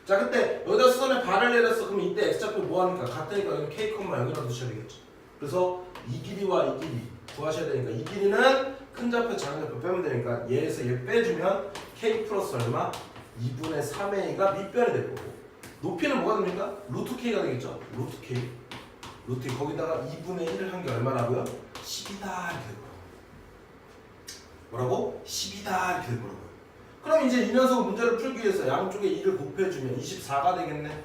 자, 그때 여기다 수선에 발을 내렸어. 그럼 이때 X좌표 뭐하니까? 같으니까 여기 K, 0이라고 두셔야 되겠죠. 그래서 이 길이와 이 길이 구하셔야 되니까 이 길이는 큰 좌표 작은 좌표 빼면 되니까 얘에서 얘 빼주면 K 플러스 얼마? 2분의 3A가 밑변이 될 거고 높이는 뭐가 됩니까? 루트 K가 되겠죠? 루트 K 거기다가 2분의 1을 한 게 얼마라고요? 10이다 이렇게 될 거라고. 뭐라고? 10이다 이렇게 될 거라고요. 그럼 이제 이 녀석 문제를 풀기 위해서 양쪽에 2를 곱해주면 24가 되겠네.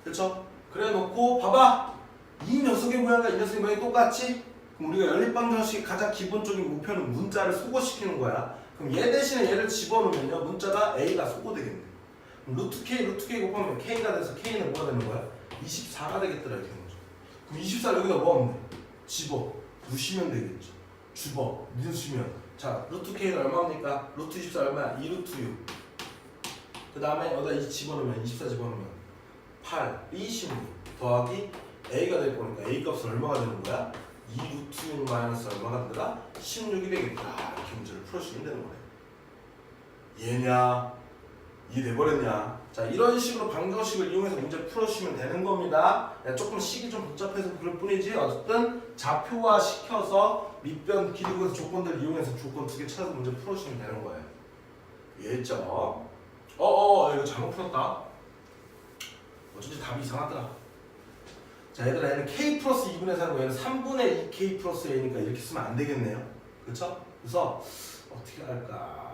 그렇죠? 그래 놓고 봐봐. 이 녀석의 모양과 이 녀석의 모양이 똑같지? 그럼 우리가 연립방정식의 가장 기본적인 목표는 문자를 소거시키는 거야. 그럼 얘 대신에 얘를 집어넣으면요 문자가 A가 소거되겠네. 그럼 루트 K 곱하면 K가 돼서 K는 뭐가 되는 거야? 24가 되겠더라 이렇게 되는 거죠. 그럼 24를 여기다 뭐 하면 돼? 집어 누시면 되겠죠. 집어 누시면 자 루트 K는 얼마입니까? 루트 24 얼마야? 2루트 6. 그 다음에 여기다 2 집어넣으면 24 집어넣으면 8, 26 더하기 A가 될 거니까 A 값은 얼마가 되는 거야? 2루트 6 마이너스 얼마가 되더라? 16이 되겠다. 이렇게 문제를 풀어주면 되는 거네. 얘냐 이해돼버렸냐? 자, 이런 식으로 방정식을 이용해서 문제 풀어주시면 되는 겁니다. 조금 식이 좀 복잡해서 그럴 뿐이지 어쨌든 좌표화 시켜서 밑변 길이 구해서 조건들을 이용해서 조건 2개 찾아서 문제 풀어주시면 되는 거예요. 이해했죠? 이거 잘못 풀었다. 어쩐지 답이 이상하더라. 자, 얘들아, 얘는 k 플러스 2분의 4고 얘는 3분의 2k 플러스 a니까 이렇게 쓰면 안 되겠네요. 그쵸? 그래서 어떻게 할까?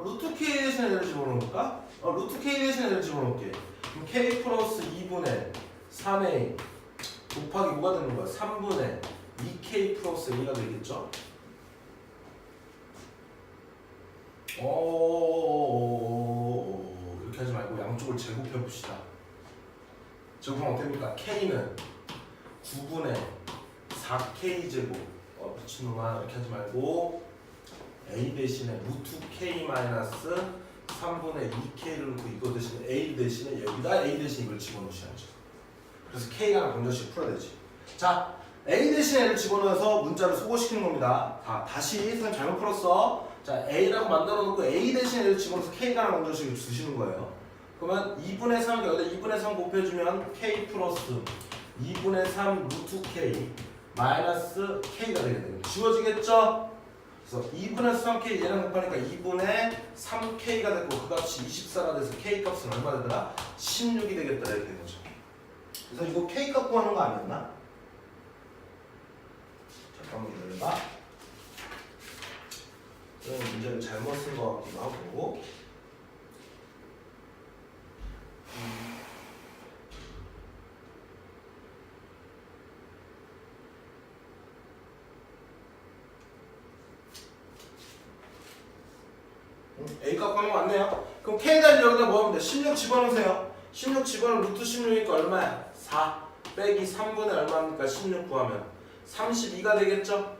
루트 k 대신 얘를 집어넣을까? 루트 k 대신 얘를 집어넣을게. 그럼 k 플러스 2분의 3a 곱하기 뭐가 되는 거야? 3분의 2k 플러스 a가 되겠죠? 이렇게 하지 말고 양쪽을 제곱해 봅시다. 제곱하면 어떻습니까? k는 9분의 4k 제곱. 미친놈아, 이렇게 하지 말고 a 대신에 루트 k 마이너스 3분의 2k를 놓고 이거 대신에 a 대신에 여기다 a 대신 이걸 집어넣으셔야죠. 그래서 k가 방정식 풀어야 되지. 자, a 대신 a를 집어넣어서 문자를 소거시키는 겁니다. 다시 선생님 잘못 풀었어. 자, a라고 만들어 놓고 a 대신 a를 집어넣어서 k가 방정식을 주시는 거예요. 그러면 2분의 3 여기다 2분의 3 곱해주면 k 플러스 2분의 3 루트 k 마이너스 k가 되게 됩니다. 지워지겠죠? 그래서 2분의 3k 얘랑 곱하니까 2분의 3k가 됐고 그 값이 24가 돼서 k 값은 얼마 되더라? 16이 되겠다 이렇게 되는 거죠. 그래서 이거 k 값 구하는 거 아니었나? 잠깐만 기다려봐. 문제를 잘못 쓴 것 같기도 하고. A 값 구하는 거 맞네요. 그럼 K를 여기다 뭐 하면 돼? 16 집어넣으세요. 16 집어넣으면 루트 16이니까 얼마야? 4 빼기 3분의 얼마입니까? 16 구하면 32가 되겠죠?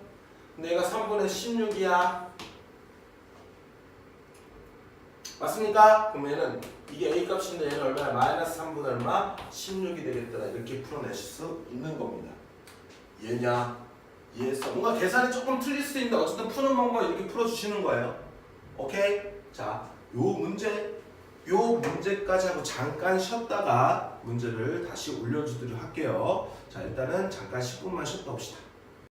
근데 얘가 3분의 16이야. 맞습니까? 그럼 얘는 이게 A 값인데 얘는 얼마야? 마이너스 3분의 얼마? 16이 되겠더라. 이렇게 풀어내실 수 있는 겁니다. 이해냐? 이해했어? 뭔가 계산이 조금 틀릴 수도 있는데 어쨌든 푸는 방법 이렇게 풀어주시는 거예요. 오케이? 자, 요 문제까지 하고 잠깐 쉬었다가 문제를 다시 올려주도록 할게요. 자, 일단은 잠깐 10분만 쉬었다 옵시다.